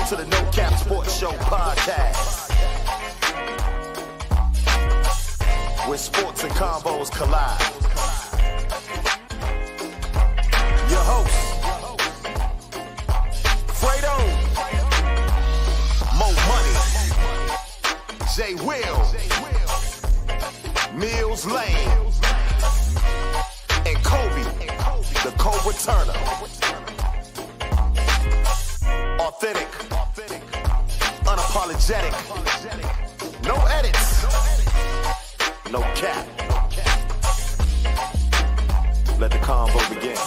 Welcome to the No Cap Sports Show podcast, where sports and combos collide. Your host, Fredo, Mo Money, Jay Will, Mills Lane, and Kobe, the co-returner. Authentic, unapologetic, no edits, no cap. Let the convo begin.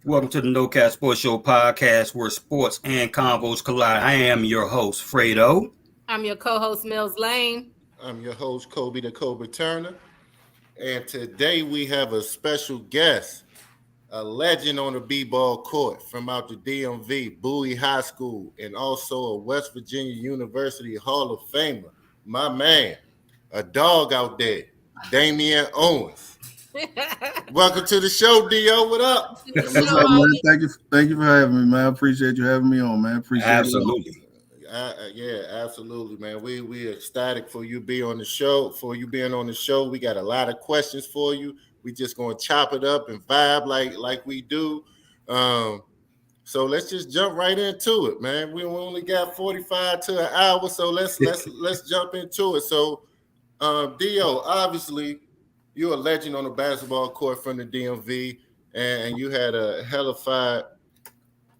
Welcome to the No Cap Sports Show podcast, where sports and convos collide. I am your host, Fredo. I'm your co-host, Mills Lane. I'm your host, Kobe, the co-returner. And today we have a special guest, a legend on the b-ball court from out the DMV, Bowie High School, and also a West Virginia University Hall of Famer. My man, a dog out there, Damian Owens. Welcome to the show, Dio. What up? What's up, man? Thank you for having me, man. I appreciate you having me on, man. Absolutely. Yeah, absolutely, man. We ecstatic for you being on the show. We got a lot of questions for you. We just gonna chop it up and vibe like we do. So let's just jump right into it, man. We only got 45 to an hour, so let's jump into it. So, Dio, obviously, you're a legend on the basketball court from the DMV, and you had a hellified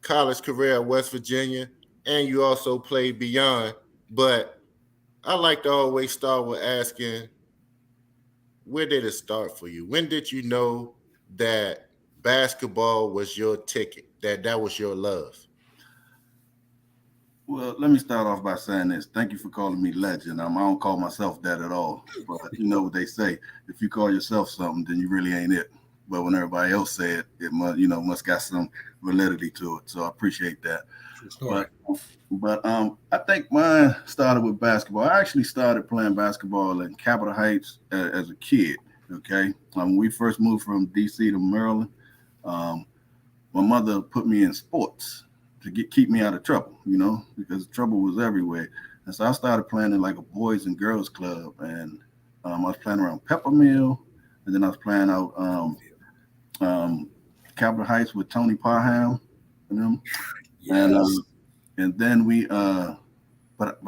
college career at West Virginia, and you also played beyond. But I like to always start with asking, where did it start for you? When did you know that basketball was your ticket, that was your love? Well, let me start off by saying this. Thank you for calling me legend. I don't call myself that at all. But you know what they say. If you call yourself something, then you really ain't it. But when everybody else say it, it must got some validity to it. So I appreciate that. But I think mine started with basketball. I actually started playing basketball in Capitol Heights as a kid. Okay, when we first moved from DC to Maryland, my mother put me in sports to keep me out of trouble, because trouble was everywhere. And so I started playing in like a boys and girls club, and I was playing around Peppermill, and then I was playing out Capitol Heights with Tony Parham and them. Yes. And then we but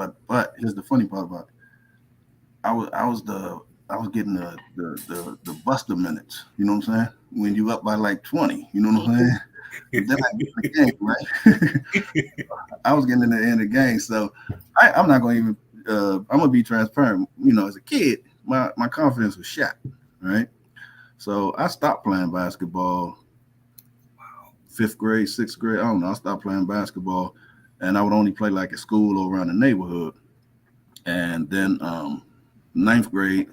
here's the funny part about it. I was getting the buster minutes, you know what I'm saying? When you up by like 20, you know what I'm saying? And then I get in the game, right? I was getting in the end of the game, so I'm not going to even. I'm gonna be transparent. As a kid, my confidence was shot, right? So I stopped playing basketball. Wow. 5th grade, 6th grade, I don't know. I stopped playing basketball, and I would only play like at school or around the neighborhood. And then 9th grade,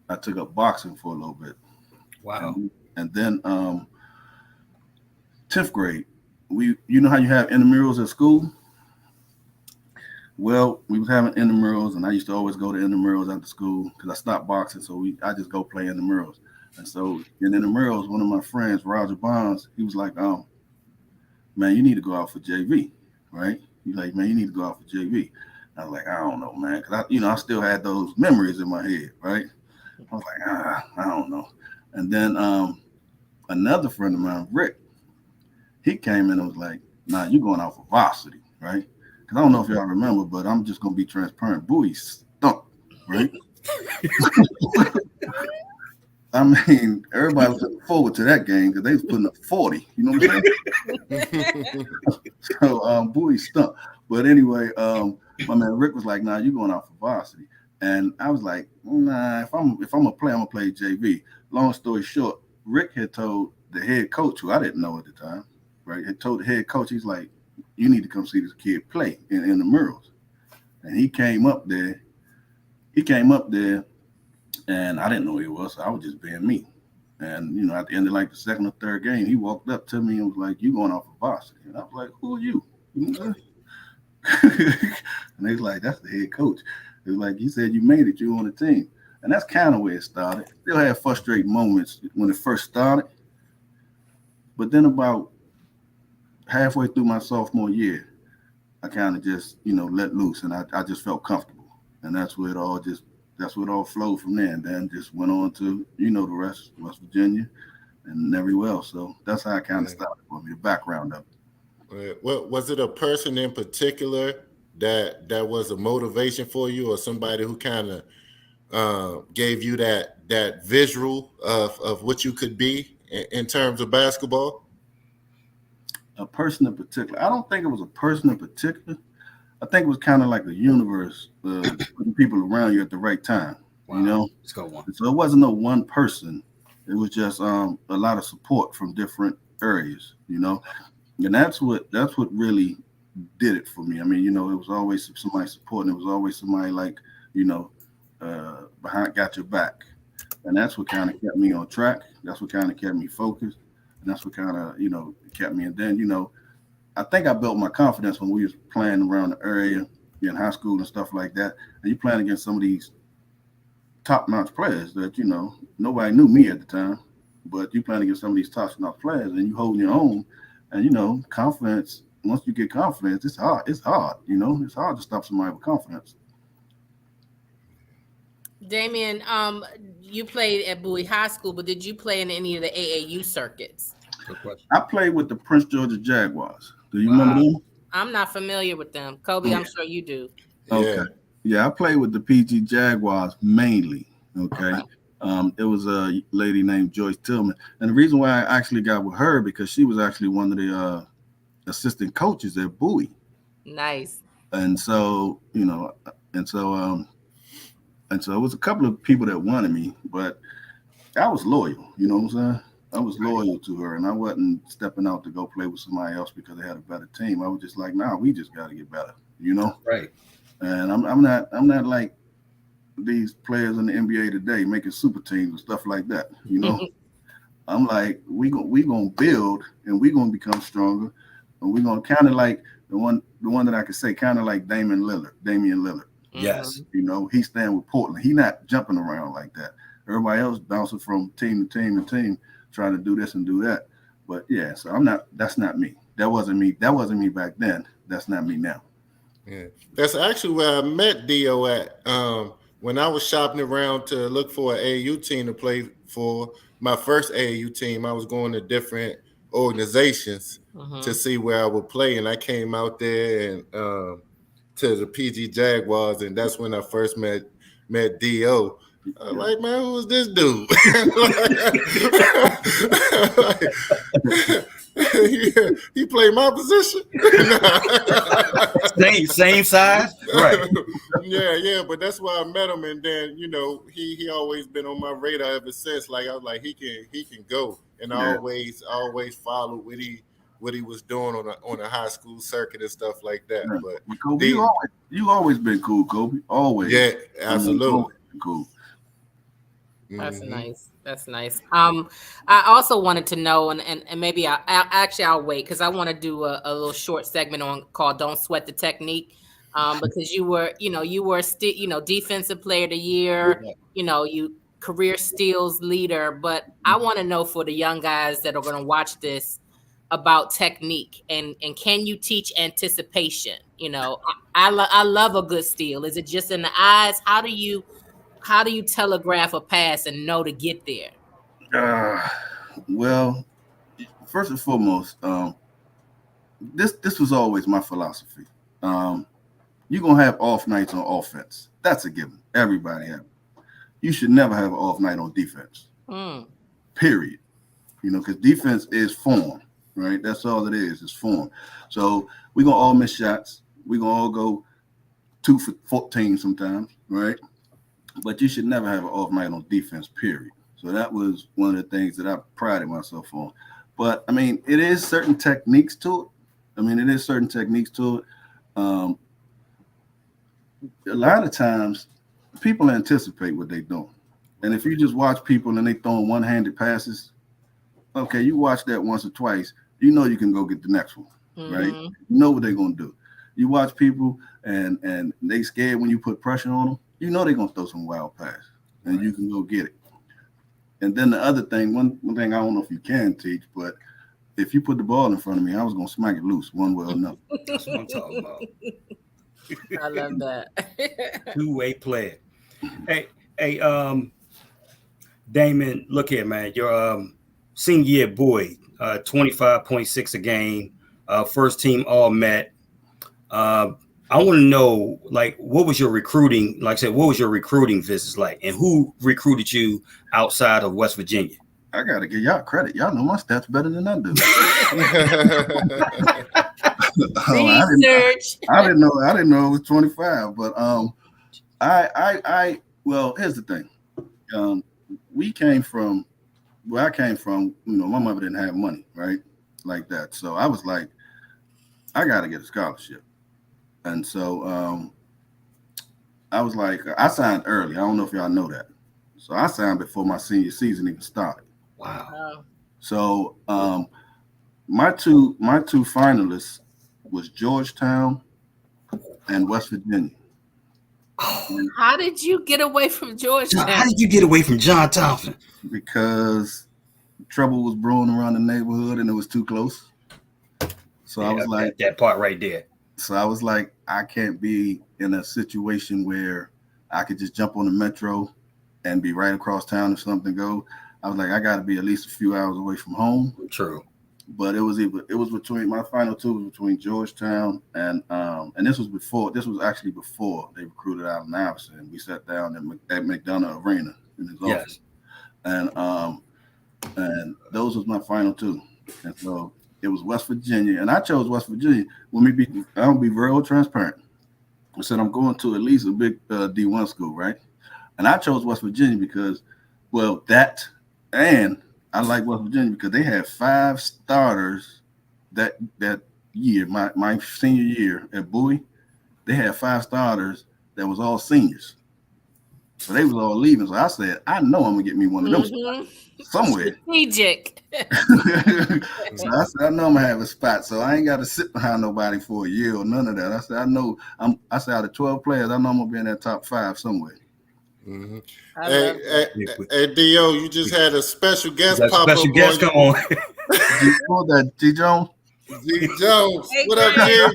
I took up boxing for a little bit. Wow. And then 10th grade, you know how you have intramurals at school? Well, we was having intramurals, and I used to always go to intramurals after school because I stopped boxing, so I just go play intramurals. And so in intramurals, one of my friends, Roger Bonds, he was like, man, you need to go out for JV, right? He's like, man, you need to go out for JV. I was like, I don't know, man, because I still had those memories in my head, right? I was like, I don't know. And then another friend of mine, Rick, he came in and was like, nah, you going out for varsity, right? Because I don't know if y'all remember, but I'm just going to be transparent. Bowie stunk, right? I mean, everybody was looking forward to that game because they was putting up 40. You know what I'm saying? So Bowie stunk. But anyway, my man Rick was like, nah, you going out for varsity. And I was like, nah, if I'm gonna play, I'm gonna play JV. Long story short, Rick had told the head coach, who I didn't know at the time, right? Had told the head coach, he's like, you need to come see this kid play in the murals. And he came up there, and I didn't know who he was, so I was just being me. And at the end of like the second or third game, he walked up to me and was like, "You going off for varsity?" And I was like, "Who are you?" And he's like, "That's the head coach." It was like, "He said you made it. You on the team." And that's kind of where it started. Still had frustrating moments when it first started, but then about halfway through my sophomore year, I kind of just let loose, and I just felt comfortable, and that's where it all flowed from there, and then just went on to the rest, West Virginia and everywhere else. So that's how I kind of started for me, the background of it. What was it? A person in particular that was a motivation for you, or somebody who kind of gave you that visual of what you could be in terms of basketball? A person in particular? I don't think it was a person in particular. I think it was kind of like a universe, putting people around you at the right time. Wow. Let's go one. So it wasn't no one person. It was just a lot of support from different areas, and that's what really did it for me. I mean, it was always somebody supporting. It was always somebody like, behind, got your back, and that's what kind of kept me on track. That's what kind of kept me focused, and that's what kind of kept me. And then I think I built my confidence when we was playing around the area in high school and stuff like that. And you playing against some of these top-notch players that nobody knew me at the time, but you playing against some of these top-notch players and you holding your own. And confidence. Once you get confidence, it's hard. It's hard. It's hard to stop somebody with confidence. Damian, you played at Bowie High School, but did you play in any of the AAU circuits? Good question. I played with the Prince Georgia Jaguars. Do you remember them? I'm not familiar with them. Kobe, I'm sure you do. Okay. Yeah, I played with the PG Jaguars mainly. Okay. It was a lady named Joyce Tillman. And the reason why I actually got with her, because she was actually one of the assistant coaches at Bowie. Nice. And so, and so it was a couple of people that wanted me, but I was loyal, you know what I'm saying? I was loyal to her, and I wasn't stepping out to go play with somebody else because they had a better team. I was just like, nah, we just got to get better, Right. And I'm not like these players in the NBA today making super teams and stuff like that, I'm like, we gonna build and we gonna become stronger, and we're gonna kind of like the one that I could say kind of like Damian Lillard. Yes. He's staying with Portland. He not jumping around like that. Everybody else bouncing from team to team to team, trying to do this and do that. But yeah, so that's not me. That wasn't me. That wasn't me back then. That's not me now. Yeah, that's actually where I met Dio at. When I was shopping around to look for an AAU team to play for, my first AAU team, I was going to different organizations to see where I would play, and I came out there and to the PG Jaguars, and that's when I first met Dio. Like, man, who is this dude? he played my position. Same size, right? Yeah, but that's why I met him, and then he always been on my radar ever since. Like, I was like, he can go, and I always followed what he was doing on a high school circuit and stuff like that. Yeah. But Kobe, you always been cool, Kobe. Always. Yeah, absolutely. Cool. That's nice. That's nice. I also wanted to know, and maybe I'll wait because I want to do a little short segment called "Don't Sweat the Technique," because you were still defensive player of the year, you career steals leader. But I want to know for the young guys that are going to watch this about technique and can you teach anticipation? I love a good steal. Is it just in the eyes? How do you telegraph a pass and know to get there? Well, first and foremost, this was always my philosophy. You're gonna have off nights on offense. That's a given. Everybody have. You should never have an off night on defense. Period. Because defense is form, right? That's all it is. It's form. So we're gonna all miss shots. We're gonna all go 2 for 14 sometimes, right? But you should never have an off night on defense, period. So that was one of the things that I prided myself on. But, I mean, it is certain techniques to it. A lot of times, people anticipate what they're doing. And if you just watch people and they throwing one-handed passes, okay, you watch that once or twice, you know you can go get the next one, right? You know what they're gonna do. You watch people and they scared when you put pressure on them, you know they're gonna throw some wild pass, and you can go get it. And then the other thing, one thing I don't know if you can teach, but if you put the ball in front of me, I was gonna smack it loose one way or another. That's what I'm talking about. I love that. Two-way player. Hey, Damian, look here, man. Your senior year boy, 25.6 a game, first team All-Met. I want to know, like, what was your recruiting? Like I said, what was your recruiting visits like, and who recruited you outside of West Virginia? I gotta give y'all credit. Y'all know my stats better than I do. Research. I didn't know it was 25, but well, here's the thing. I came from, my mother didn't have money, right? Like that. So I was like, I gotta get a scholarship. And so I was like, I signed early. I don't know if y'all know that. So I signed before my senior season even started. Wow. So my two finalists was Georgetown and West Virginia. How did you get away from Georgetown? How did you get away from John Thompson? Because trouble was brewing around the neighborhood and it was too close. So I was like, that part right there. So I was like, I can't be in a situation where I could just jump on the metro and be right across town if something go. I was like, I got to be at least a few hours away from home. True. But it was between my final two was between Georgetown and this was actually before they recruited Allen Iverson. We sat down at McDonough Arena in his office. And those was my final two. And so it was West Virginia, and I chose West Virginia. I'll be real transparent. I said I'm going to at least a big D1 school, right? And I chose West Virginia because, well, that and I like West Virginia because they had 5 starters that year. My senior year at Bowie, they had 5 starters that was all seniors. So they was all leaving. So I said, I know I'm gonna get me one of them spots somewhere. Strategic. So I said, I know I'm gonna have a spot. So I ain't got to sit behind nobody for a year or none of that. I said, I said out of 12 players, I know I'm gonna be in that top 5 somewhere. Mm-hmm. Hey, D.O., you just had a special guest pop special up. Guest come on. G Jones. G Jones. What up, G?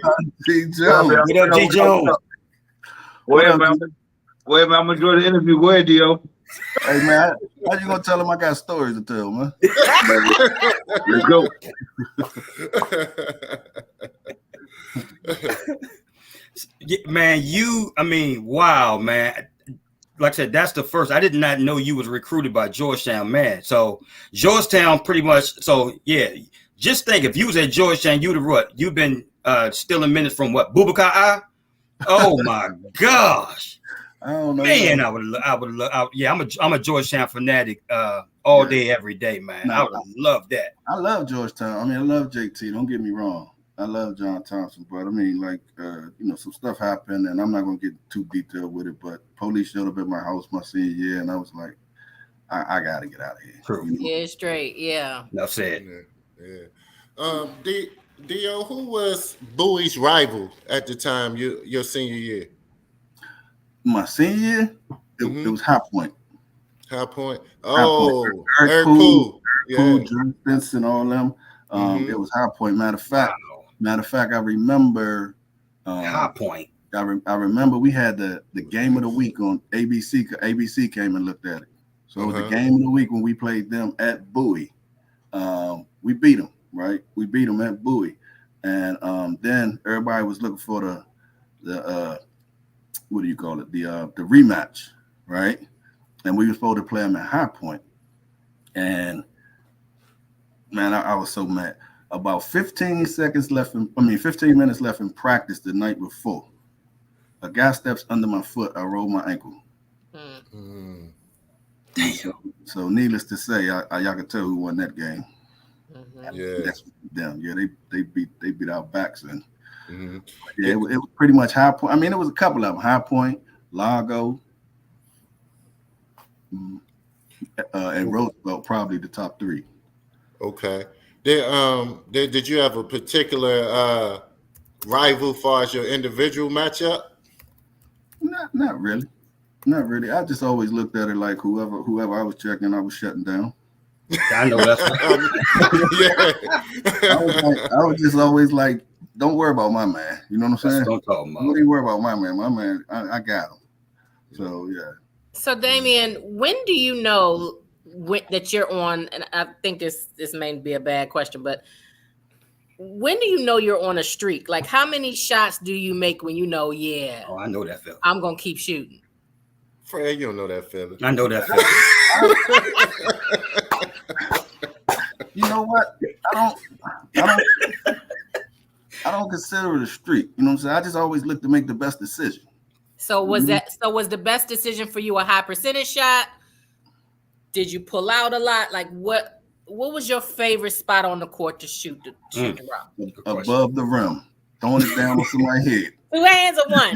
G Jones. What up, G Jones? Wait, man, I'm gonna enjoy the interview. Go ahead, D.O. Hey man, how you gonna tell him I got stories to tell, man? Let's go. Man, wow, man. Like I said, that's the first. I did not know you was recruited by Georgetown, man. So Georgetown pretty much, so yeah. Just think, if you was at Georgetown, you've been stealing minutes from what, Boubacar? Oh my gosh. I don't know. Man, I would love. Yeah, I'm a Georgetown fanatic all day, every day, man. I would love that. I love Georgetown. I mean, I love JT. Don't get me wrong. I love John Thompson, but I mean, like, some stuff happened, and I'm not gonna get too detailed with it. But police showed up at my house my senior year, and I was like, I gotta get out of here. True. Yeah, straight. Yeah. That's it. Yeah. D.O., who was Bowie's rival at the time your senior year? My senior year, it was High Point. High Point. Oh, Eric Poole, Drew Stinson, all them. It was High Point. Matter of fact, I remember High Point. I remember we had the game of the week on ABC. ABC came and looked at it. So it was the game of the week when we played them at Bowie. We beat them, right? We beat them at Bowie, and then everybody was looking for the what do you call it? The rematch, right? And we were supposed to play them at High Point. And man, I was so mad. About 15 minutes left in practice the night before. A guy steps under my foot. I roll my ankle. Damn. So needless to say, y'all can tell who won that game. Yeah. That's them. Yeah, they beat our backs in. Yeah, it was pretty much High Point. I mean, it was a couple of them. High Point, Largo. and Roosevelt probably the top 3. Okay. Did you have a particular rival far as your individual matchup? Not really. Not really. I just always looked at it like whoever I was checking, I was shutting down. I know that's Yeah. I was just always like, don't worry about my man. You know what I'm saying? Don't talk about. Don't even worry about my man. My man, I got him. So yeah. So Damian, when do you know that you're on? And I think this may be a bad question, but when do you know you're on a streak? Like, how many shots do you make when you know, yeah, Oh, I know that feeling. I'm gonna keep shooting? Fred, you don't know that feeling. I know that feeling. You know what? I don't consider it a streak. You know what I'm saying? I just always look to make the best decision. So was the best decision for you a high percentage shot? Did you pull out a lot? Like what was your favorite spot on the court to shoot the rock? Above the rim, throwing it down on somebody's head. 2 hands or one?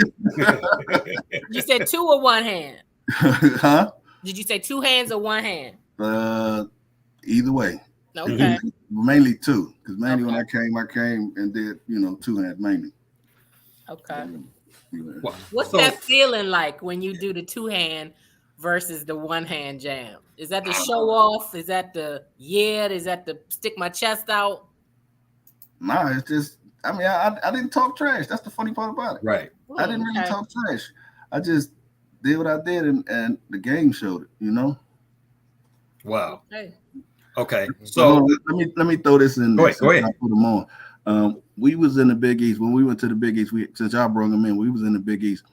You said 2 or 1 hand? Huh? Did you say 2 hands or 1 hand? Either way. Okay. Mainly 2, because mainly when I came and did 2 hands mainly. Okay. Yeah. What's that feeling like when you do the 2 hand versus the 1 hand jam? Is that the show off? Is that the Is that the stick my chest out? Nah, it's just, I didn't talk trash. That's the funny part about it. Right. I didn't really talk trash. I just did what I did, and the game showed it. Wow. Okay. So let me throw this in. Go ahead. I put them on. We was in the Big East when we went to the Big East. Since y'all brought them in, we was in the Big East.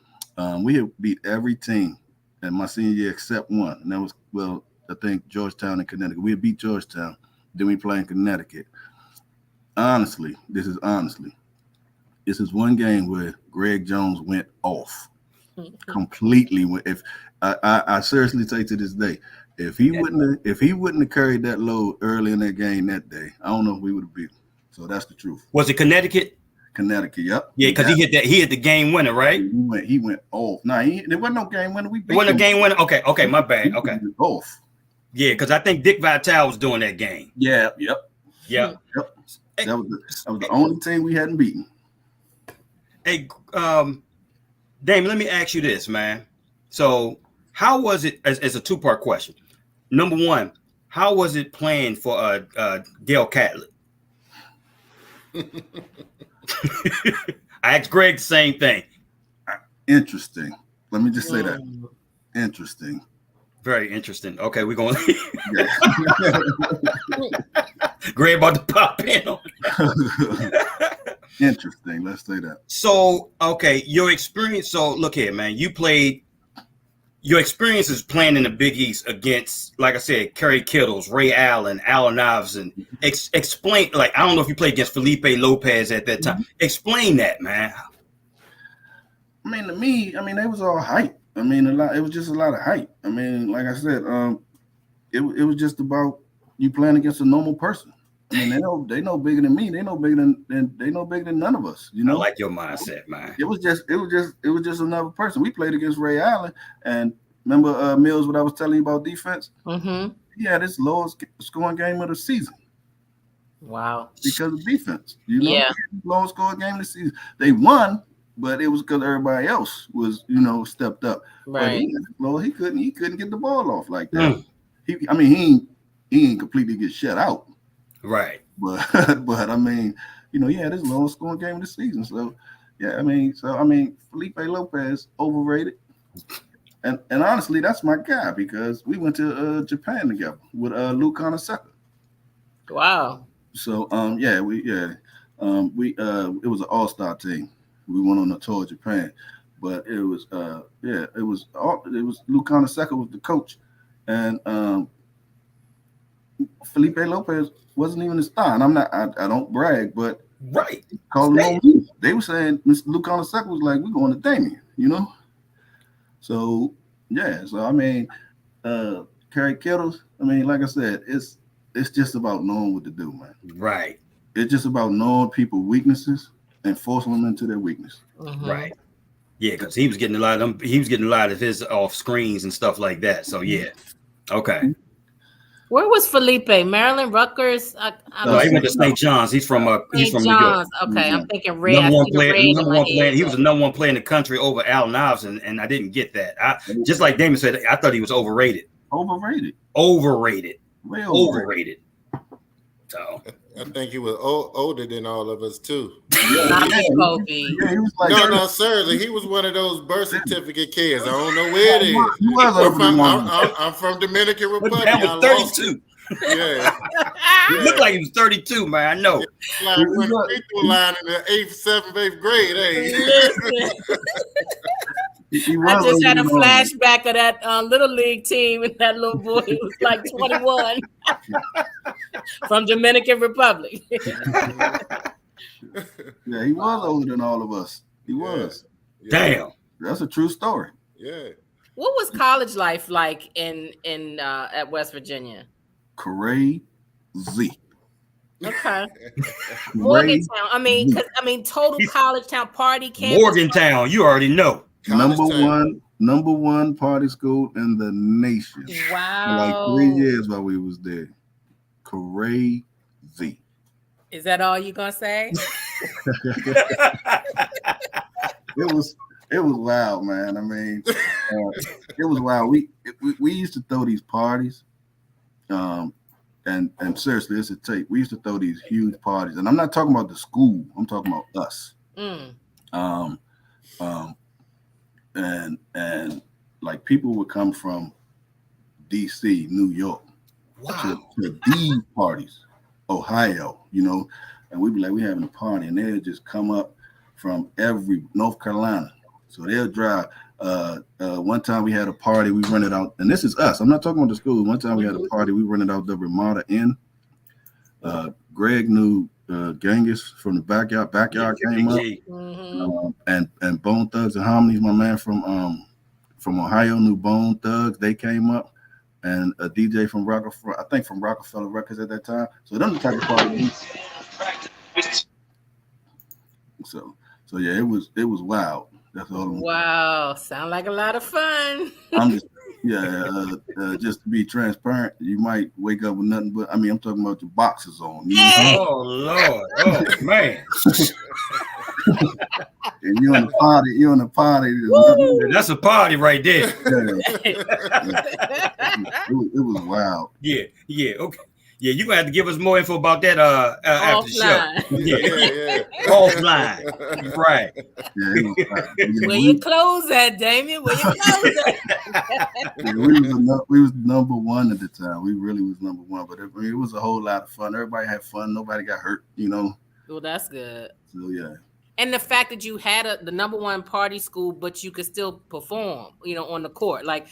We had beat every team in my senior year except one, and that was I think Georgetown and Connecticut. We had beat Georgetown. Then we played in Connecticut. Honestly, this is one game where Greg Jones went off completely. If I seriously say to this day, if he wouldn't have carried that load early in that game that day, I don't know if we would have beat him. So that's the truth. Was it Connecticut? Connecticut, yep. Yeah, because he hit the game winner, right? He went off. No, there wasn't no game winner. It wasn't a game winner. Okay, my bad. Okay, off. Yeah, because I think Dick Vitale was doing that game. Yeah, yep. That was the only team we hadn't beaten. Hey, Damon, let me ask you this, man. So, how was it? As a 2-part question. Number 1, how was it playing for Gail Catlett? I asked Greg the same thing. Interesting. Let me just say that. Interesting. Very interesting. Okay, we're going. Greg about to pop in on that. Interesting. Let's say that. So, okay, your experience. So, look here, man. Your experience is playing in the Big East against, like I said, Kerry Kittles, Ray Allen, Allen Iverson. Explain, like, I don't know if you played against Felipe Lopez at that time. Explain that, man. To me, they was all hype. It was just a lot of hype. Like I said, it was just about you playing against a normal person. They know bigger than me. They know bigger than none of us. I like your mindset, man. It was just another person. We played against Ray Allen, and remember Mills, what I was telling you about defense? Mm-hmm. Yeah, this lowest scoring game of the season. Wow. Because of defense. Lowest scoring game of the season. They won, but it was because everybody else was, stepped up. Right. But he couldn't get the ball off like that. He ain't completely get shut out. Right. But this lowest scoring game of the season. So Felipe Lopez overrated. And honestly, that's my guy because we went to Japan together with Luke Conaseca. Wow. So it was an all-star team. We went on a tour of Japan, but it was Luke Conaseca was the coach, and Felipe Lopez wasn't even a star. And I don't brag, but right, calling on me. They were saying Mr. Luke Conaseca was like, we're going to Damian, So Kerry Kittles, like I said, it's just about knowing what to do, man. Right. It's just about knowing people's weaknesses and forcing them into their weakness. Mm-hmm. Right. Yeah, because he was getting a lot of his off screens and stuff like that. So yeah. Okay. Where was Felipe? Maryland, Rutgers? No, he went to St. John's. He's from New York. John's. Okay, I'm thinking Ray. Number I one see the player. Ray in Number my one head. player. He was the number one player in the country over Allen Iverson, and I didn't get that. Just like Damian said, I thought he was overrated. Overrated. Way Overrated. So I think he was older than all of us too. Not me, Kobe. Yeah, he was like No, seriously, he was one of those birth certificate kids. I don't know where it is. He was I'm from Dominican Republic. that was 32. Yeah. He looked like he was 32, man. I know. Like when the free throw line in the 8th, 7th, 8th grade. Hey. Listen. I just had a flashback of that little league team, and that little boy was like 21 from Dominican Republic. Yeah, he was older than all of us. He was. Yeah. Damn. That's a true story. Yeah. What was college life like in at West Virginia? Crazy. Okay. Morgantown. I mean, total college town party campus. Morgantown, you already know. Number one party school in the nation. Wow. For like 3 years while we was there. Crazy. Is that all you gonna say? It was wild, man. I mean, it was wild. We used to throw these parties, and seriously, it's a tape. We used to throw these huge parties, and I'm not talking about the school. I'm talking about us. And like people would come from DC, New York, to these parties, Ohio, and we'd be like, we having a party, and they'd just come up from every North Carolina. So they'll drive. One time we had a party, we rented out, and this is us. I'm not talking about the school. One time we had a party, we rented out the Ramada Inn. Greg knew Genghis from the backyard came up, and Bone Thugs and Harmonies, my man from Ohio knew Bone Thugs. They came up, and a DJ from Rockefeller, I think from Rockefeller Records at that time. So them the type of party. So yeah, it was wild. That's all. Wow, sound like a lot of fun. I'm just just to be transparent, you might wake up with nothing but I'm talking about your boxers on. Oh Lord, oh man. And you're on the party. That's a party right there. It was wild. Yeah, okay. Yeah, you're gonna have to give us more info about that after the show. Yeah. Offline. Right. Yeah, Where your clothes at, Damian? Where your clothes at? We was number one at the time. We really was number one, but it was a whole lot of fun. Everybody had fun. Nobody got hurt, Well, that's good. So yeah. And the fact that you had the number one party school, but you could still perform, on the court. Like,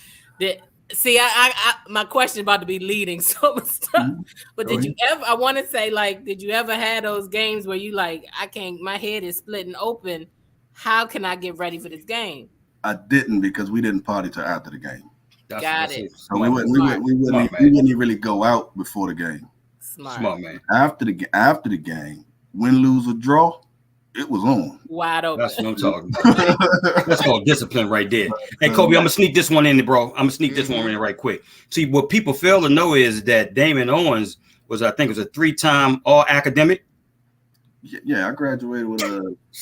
see, I my question about to be leading so much stuff. But did you ever? I want to say, like, did you ever have those games where you like, I can't. My head is splitting open. How can I get ready for this game? I didn't, because we didn't party till after the game. Got it. So we wouldn't really go out before the game. Smart man. After the game, win, lose, or draw, it was on. Wide open. That's what I'm talking about. That's called discipline right there. Hey, Kobe, I'm going to sneak this one in, bro. I'm going to sneak this one in right quick. See, what people fail to know is that Damian Owens was a 3-time all-academic. Yeah, I graduated with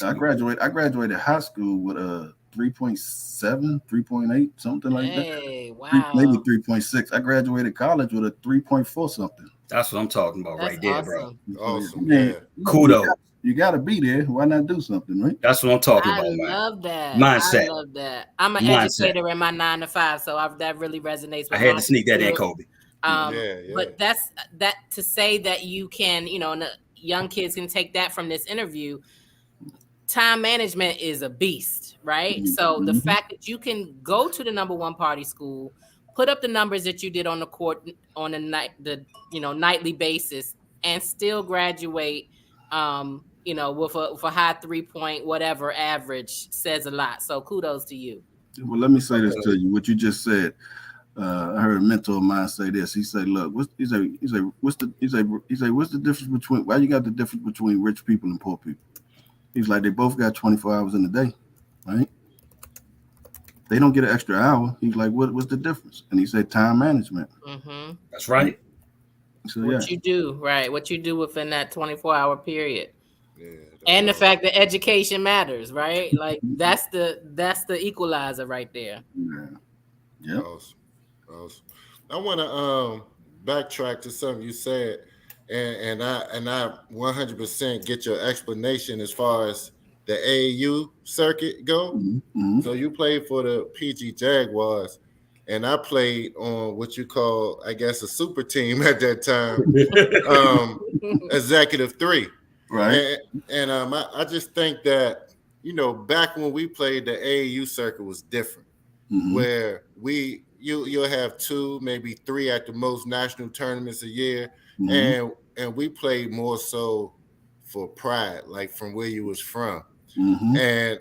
I graduated high school with a 3.7, 3.8, something like that. Hey, wow. Maybe 3.6. I graduated college with a 3.4 something. That's what I'm talking about. That's right there, awesome. Bro. Awesome. Yeah. Kudos. You got to be there. Why not do something, right? That's what I'm talking about, man. I love that. Mindset. I love that. I'm an educator in my 9 to 5, so that really resonates with me. I had to sneak that in, Kobe. But that's to say that you can, and young kids can take that from this interview. Time management is a beast, right? So the fact that you can go to the number one party school, put up the numbers that you did on the court on the nightly basis, and still graduate, with a high 3-point whatever average says a lot. So kudos to you. Well, let me say this to you. What you just said. I heard a mentor of mine say this. He said, "Look, what's the difference between? Why you got the difference between rich people and poor people?" He's like, they both got 24 hours in a day, right? they don't get an extra hour. He's like, what's the difference? And he said time management. Mm-hmm. That's right. So What you do, right? What you do within that 24-hour period. Yeah, And the fact that education matters, right? Like that's the equalizer right there. Yeah. Awesome. I want to backtrack to something you said, and I 100% get your explanation as far as the AAU circuit go. Mm-hmm. So you played for the PG Jaguars, and I played on what you call, I guess, a super team at that time, Executive 3. Right. And I just think that, back when we played, the AAU circuit was different, where you'll have 2, maybe 3 at the most national tournaments a year, and we played more so for pride, like from where you was from, and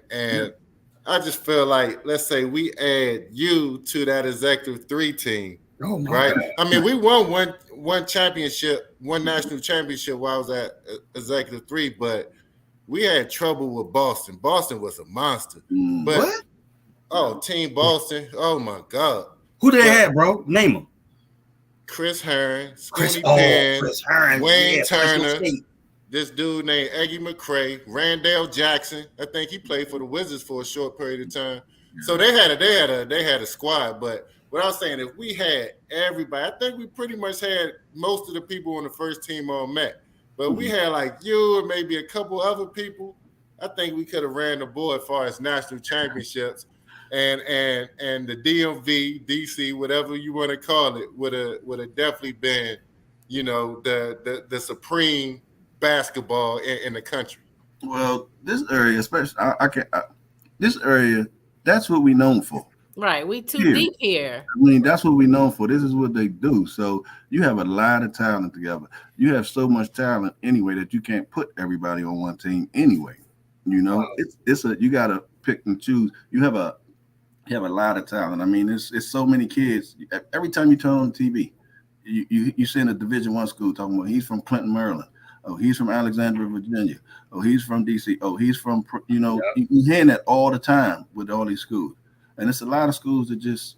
I just feel like, let's say we add you to that Executive 3 team, Oh my right? God. I mean, we won one championship, one national championship while I was at Executive 3, but we had trouble with Boston. Boston was a monster. But Team Boston, oh my God. Who they had, bro? Name them. Chris Herron, Chris Scoonie Penn, Hearn, Wayne Fresno Turner, State. this dude named Eggie McCray, Randall Jackson. I think he played for the Wizards for a short period of time. So they had a squad. But what I was saying, if we had everybody, I think we pretty much had most of the people on the first team on met. But we had like you and maybe a couple other people. I think we could have ran the board as far as national championships. And the DMV, DC, whatever you want to call it, would have definitely been, the supreme basketball in the country. Well, this area, especially, this area, that's what we known for. Right, we too deep here. I mean, that's what we known for. This is what they do. So you have a lot of talent together. You have so much talent anyway that you can't put everybody on one team anyway. You got to pick and choose. You have a lot of talent. I mean, it's so many kids. Every time you turn on TV, you see in a Division I school talking about he's from Clinton, Maryland. Oh, he's from Alexandria, Virginia. Oh, he's from DC. Oh, he's from, you hear that all the time with all these schools. And it's a lot of schools just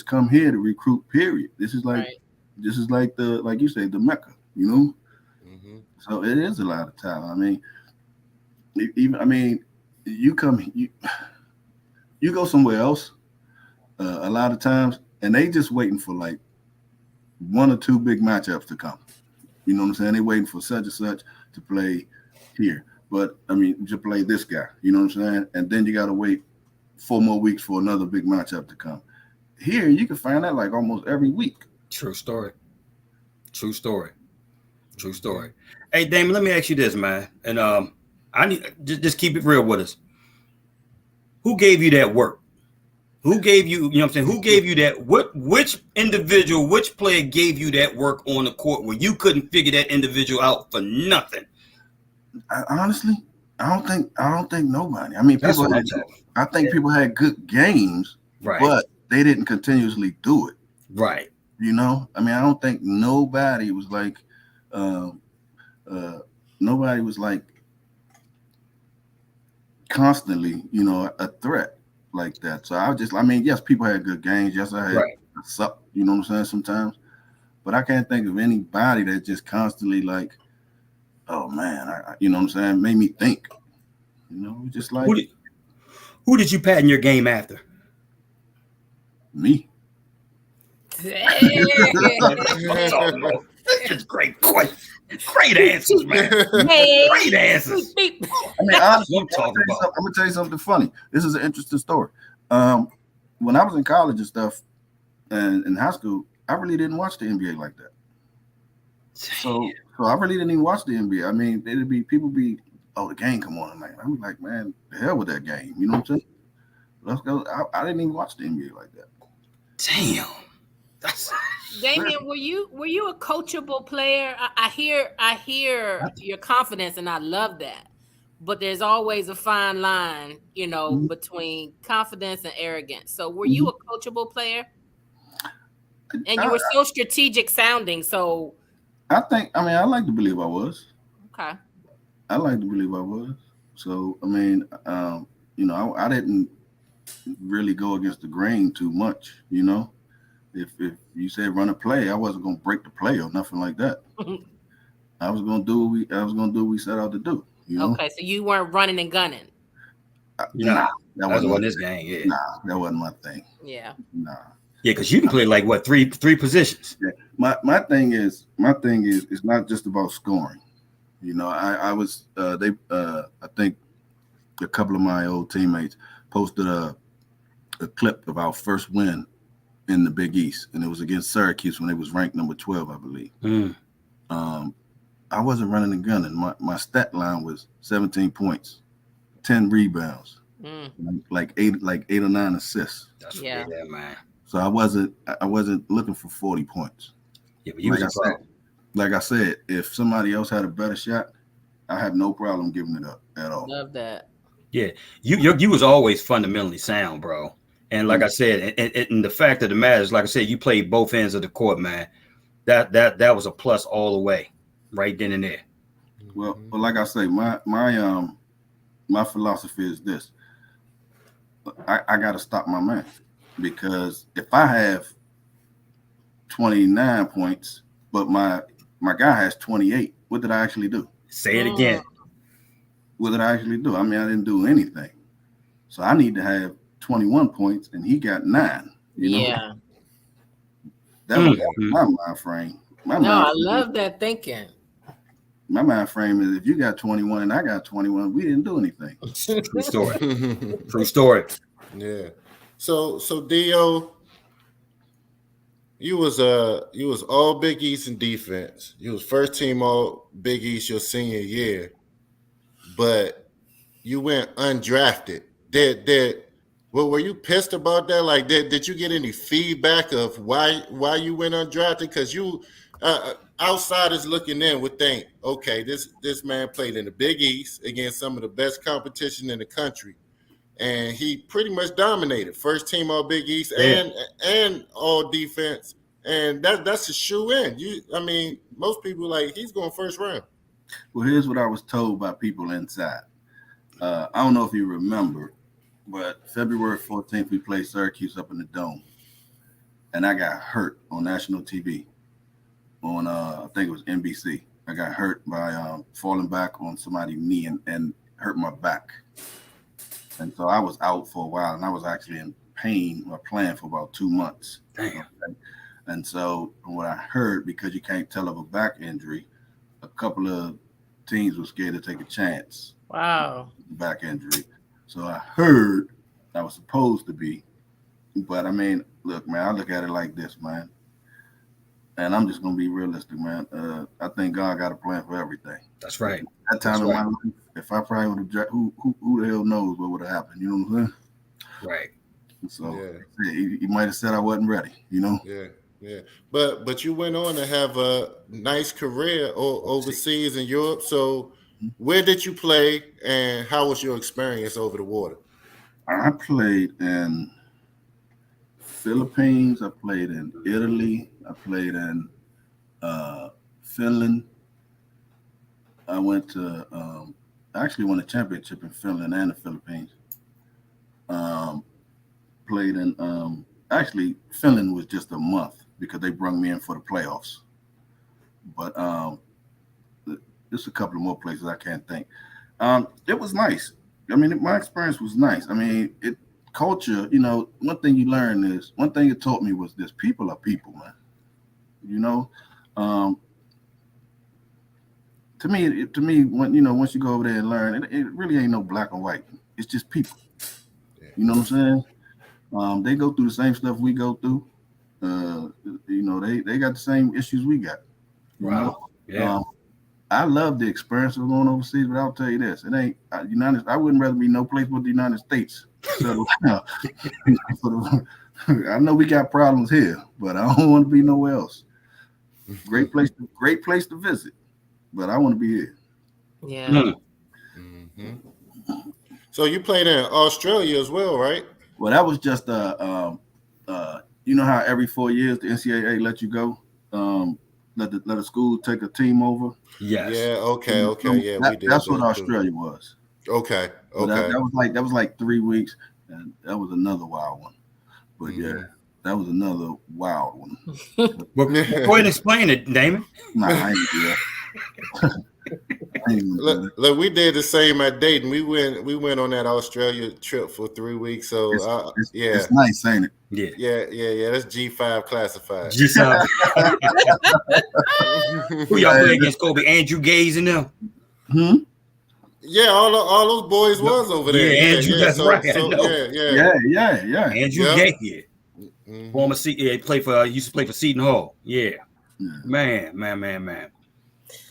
come here to recruit, period. This is like like you say, the Mecca, So it is a lot of talent. I mean, you go somewhere else a lot of times, and they just waiting for like 1 or 2 big matchups to come. You know what I'm saying? They're waiting for such and such to play here. But, to play this guy. You know what I'm saying? And then you got to wait 4 more weeks for another big matchup to come. Here, you can find that like almost every week. True story. Hey, Damon, let me ask you this, man. And I need just keep it real with us. Who gave you that work? Who gave you, you know what I'm saying? Who gave you that? Which individual, which player gave you that work on the court where you couldn't figure that individual out for nothing? Honestly, I don't think nobody. I mean, I think people had good games, right, but they didn't continuously do it. Right. I don't think nobody was like constantly, a threat like that. So yes, people had good games. Yes, I had suck, you know what I'm saying, sometimes. But I can't think of anybody that just constantly like, oh man, you know what I'm saying, made me think. Just like who did you pattern your game after? Me. That's great question. Great answers, man. Great answers. Honestly, I'm gonna tell you something funny. This is an interesting story. When I was in college and stuff, and in high school, I really didn't watch the NBA like that. So I really didn't even watch the NBA. I mean, people be, oh, the game come on tonight. I'm like, man, the hell with that game. You know what I'm saying? Let's go. I didn't even watch the NBA like that. Damn. Damian, were you a coachable player? I hear your confidence, and I love that. But there's always a fine line, between confidence and arrogance. So were you a coachable player? And you were so strategic sounding. So I like to believe I was. Okay. I like to believe I was. So I didn't really go against the grain too much. You know, if you said run a play, I wasn't gonna break the play or nothing like that. I was gonna do what we set out to do. You know. Okay, so you weren't running and gunning. Nah, that wasn't this game. Yeah. Nah, that wasn't my thing. Yeah. Nah. Yeah, because you can play like what three positions. Yeah. My thing is it's not just about scoring. You know, I think a couple of my old teammates posted a clip of our first win in the Big East, and it was against Syracuse when they was ranked number 12, I believe. I wasn't running and gunning. My stat line was 17 points, 10 rebounds, like eight or 9 assists. That's yeah, man. So I wasn't looking for 40 points. Yeah, but you like I said, if somebody else had a better shot, I have no problem giving it up at all. Love that. Yeah, you was always fundamentally sound, bro. And like I said, and the fact of the matter is, like I said, you played both ends of the court, man. That was a plus all the way, right then and there. Well, like I say, my philosophy is this: I got to stop my man, because if I have 29 points, but my guy has 28, what did I actually do? Say it again. What did I actually do? I mean, I didn't do anything. So I need to have 21 points, and he got 9. You know? Yeah. That was my mind frame. I love that thinking. My mind frame is, if you got 21 and I got 21, we didn't do anything. True story. True story. Yeah. So Dio, you was all Big East in defense. You was first team all Big East your senior year, but you went undrafted. Were you pissed about that? Like, did you get any feedback of why you went undrafted? Because you outsiders looking in would think, okay, this man played in the Big East against some of the best competition in the country, and he pretty much dominated first team all Big East and all defense, and that's a shoe in. Most people like, he's going first round. Well, here's what I was told by people inside. I don't know if you remember, but February 14th, we played Syracuse up in the Dome, and I got hurt on national TV on, I think it was NBC. I got hurt by falling back on somebody's knee and hurt my back. And so I was out for a while, and I was actually in pain or playing for about 2 months. Damn. Okay? And so from what I heard, because you can't tell of a back injury, a couple of teams were scared to take a chance. Wow. Back injury. So I heard I was supposed to be, but I mean, look, man, I look at it like this, man. And I'm just gonna be realistic, man. I think God got a plan for everything. That's right. That time in my life, if I probably would have, who the hell knows what would have happened? You know what I'm saying? Right. So he might have said I wasn't ready. You know? Yeah. But you went on to have a nice career overseas in Europe. So where did you play, and how was your experience over the water? I played in Philippines. I played in Italy. I played in Finland. I went to I actually won a championship in Finland and the Philippines. Played in actually Finland was just a month because they brought me in for the playoffs. But there's a couple of more places I can't think. It was nice. I mean, my experience was nice. I mean, culture, you know, one thing it taught me was this: people are people, man. You know, to me, when once you go over there and learn, it really ain't no black and white. It's just people. You know what I'm saying? They go through the same stuff we go through. You know, they got the same issues we got. Wow. Yeah. I love the experience of going overseas, but I'll tell you this: it ain't I wouldn't rather be no place but the United States. So, I know we got problems here, but I don't want to be nowhere else. Great place to visit, but I want to be here. Yeah. Mm-hmm. So you played in Australia as well, right? Well, that was just you know how every 4 years the NCAA let you go, let a school take a team over. Yes. Yeah. Okay. Yeah. That's what Australia was. Okay. That was like 3 weeks, And that was another wild one. But yeah, that was another wild one. Well, go ahead and explain it, Damon. Nah, I ain't do that. Look, we did the same at Dayton. We went on that Australia trip for 3 weeks. So it's nice, ain't it? Yeah. That's G5 classified. G5. Who y'all play against, Kobe? Andrew Gaze and them. Yeah, all those boys was over there. Yeah, Andrew, that's right. Yeah. Andrew Gaze. Former used to play for Seton Hall. Yeah. Man.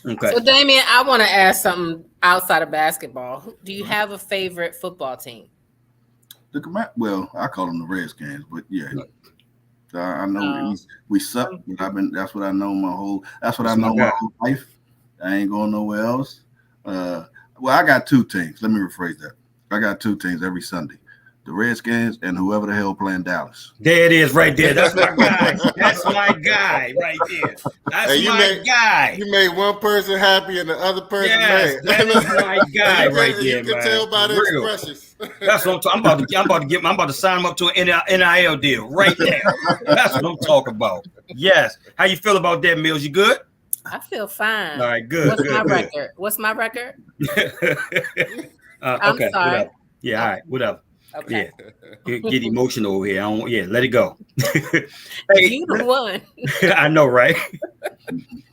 Okay. So, Damian, I want to ask something outside of basketball. Do you have a favorite football team? Well, I call them the Redskins, but yeah, I know we suck. But that's what I know my whole life. I ain't going nowhere else. Well, I got two teams. Let me rephrase that. I got two teams every Sunday. The Redskins and whoever the hell playing Dallas. There it is right there. That's my guy. That's my guy right there. That's my guy. You made one person happy and the other person mad. That is my guy right there, You can tell by the expressions. That's what I'm talking about. I'm about to sign him up to an NIL deal right now. That's what I'm talking about. Yes. How you feel about that, Mills? You good? I feel fine. All right, good. What's my record? I'm sorry. Whatever. Yeah, all right, whatever. Okay. Yeah, get emotional over here. Let it go. Hey, you the one. I know, right?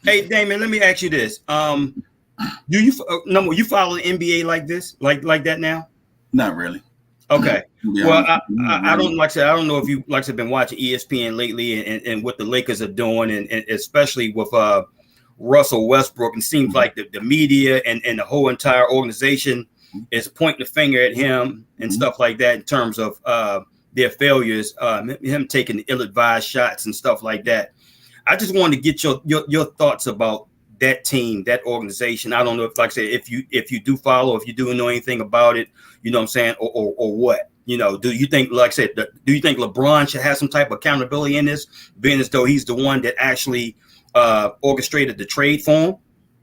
Hey, Damon, let me ask you this. Do you follow the NBA like this, like that now? Not really. Okay. Well, I don't I don't know if you been watching ESPN lately and what the Lakers are doing, and especially with Russell Westbrook. It seems like the media and the whole entire organization is pointing the finger at him and stuff like that in terms of their failures, him taking ill-advised shots and stuff like that. I just wanted to get your thoughts about that team, that organization. I don't know if, like I said, if you do follow, if you do know anything about it, you know what I'm saying, or what, do you think, like I said, do you think LeBron should have some type of accountability in this, being as though he's the one that actually orchestrated the trade for him?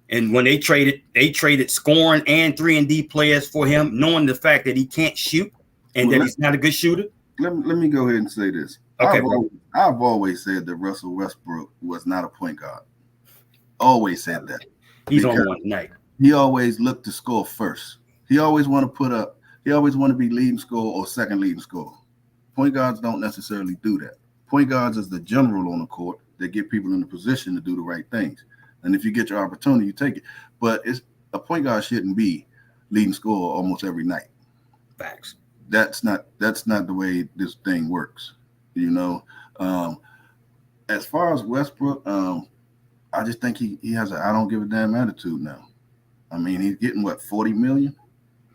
And when they traded scoring and 3-and-D players for him, knowing the fact that he can't shoot and that he's not a good shooter. Let me go ahead and say this. Okay, I've always said that Russell Westbrook was not a point guard. Always said that. He's on one night. He always looked to score first. He always want to be leading scorer or second leading scorer. Point guards don't necessarily do that. Point guards is the general on the court that get people in the position to do the right things. And if you get your opportunity, you take it. But a point guard shouldn't be leading scorer almost every night. Facts. That's not the way this thing works. As far as Westbrook, I just think he has a I don't give a damn attitude now. I mean, he's getting 40 million?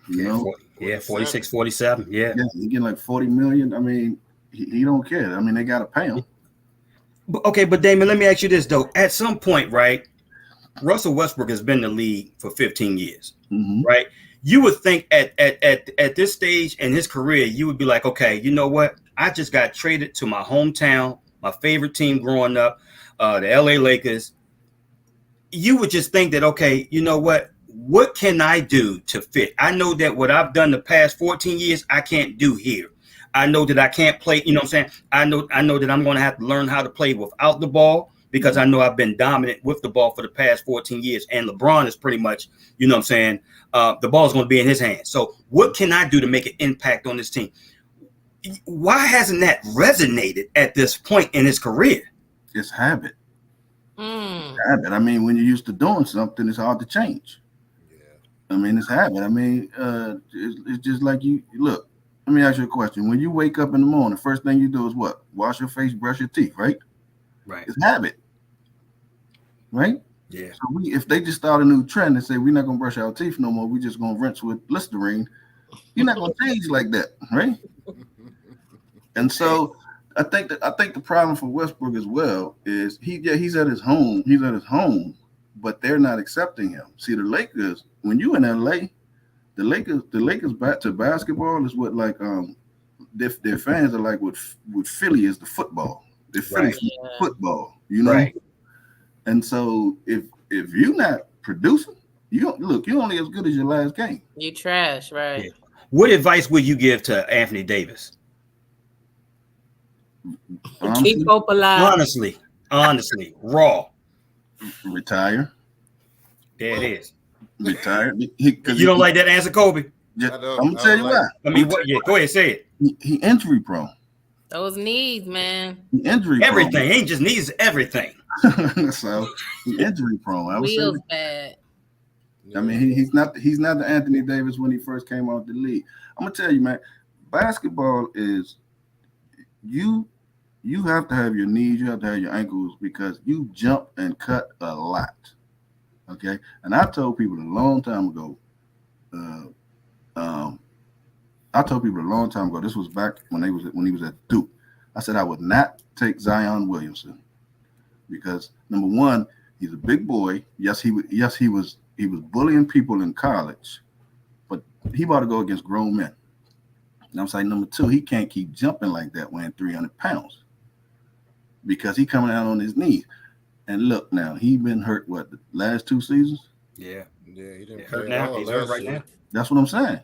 46, 47. Yeah. He's getting like 40 million. I mean, he don't care. I mean, they gotta pay him. But Damon, let me ask you this though. At some point, right? Russell Westbrook has been in the league for 15 years, right? You would think at this stage in his career, you would be like, okay, you know what? I just got traded to my hometown, my favorite team growing up, the LA Lakers. You would just think that, okay, you know what? What can I do to fit? I know that what I've done the past 14 years, I can't do here. I know that I can't play, you know what I'm saying? I know that I'm going to have to learn how to play without the ball, because I know I've been dominant with the ball for the past 14 years. And LeBron is pretty much, you know what I'm saying, the ball is going to be in his hands. So what can I do to make an impact on this team? Why hasn't that resonated at this point in his career? It's habit. Habit. I mean, when you're used to doing something, it's hard to change. I mean, it's habit. I mean, it's just like you look. Let me ask you a question. When you wake up in the morning, the first thing you do is what? Wash your face, brush your teeth, right? Right. It's habit. Right? Yeah. So if they just start a new trend and say we're not gonna brush our teeth no more, we're just gonna rinse with Listerine, you're not gonna change like that, right? And so I think the problem for Westbrook as well is he's at his home, but they're not accepting him. See, the Lakers, when you in LA, the Lakers back to basketball is what like their fans are like what Philly is the football. They're Philly football, Right. And so if you're not producing, you're only as good as your last game. You trash, right? What advice would you give to Anthony Davis? Keep hope alive. Honestly, raw. Retire. There it is. Retire. You don't like that answer, Kobe? I I'm don't gonna tell you like why. I mean, what? Yeah, go ahead, say it. He injury prone. Those knees, man. He injury Everything ain't just needs everything. prone. So he injury prone. I would say. Wheels bad. I mean, he's not the Anthony Davis when he first came out the league. I'm gonna tell you, man, basketball is you have to have your knees, you have to have your ankles because you jump and cut a lot. Okay, and I told people a long time ago. This was back when he was at Duke. I said I would not take Zion Williamson because number one, he's a big boy. Yes, he was bullying people in college, but he about to go against grown men. And I'm saying number two, he can't keep jumping like that weighing 300 pounds because he coming out on his knees. And look now, he been hurt the last 2 seasons? Yeah. he didn't Hurt play now. He's hurt right now. That's what I'm saying.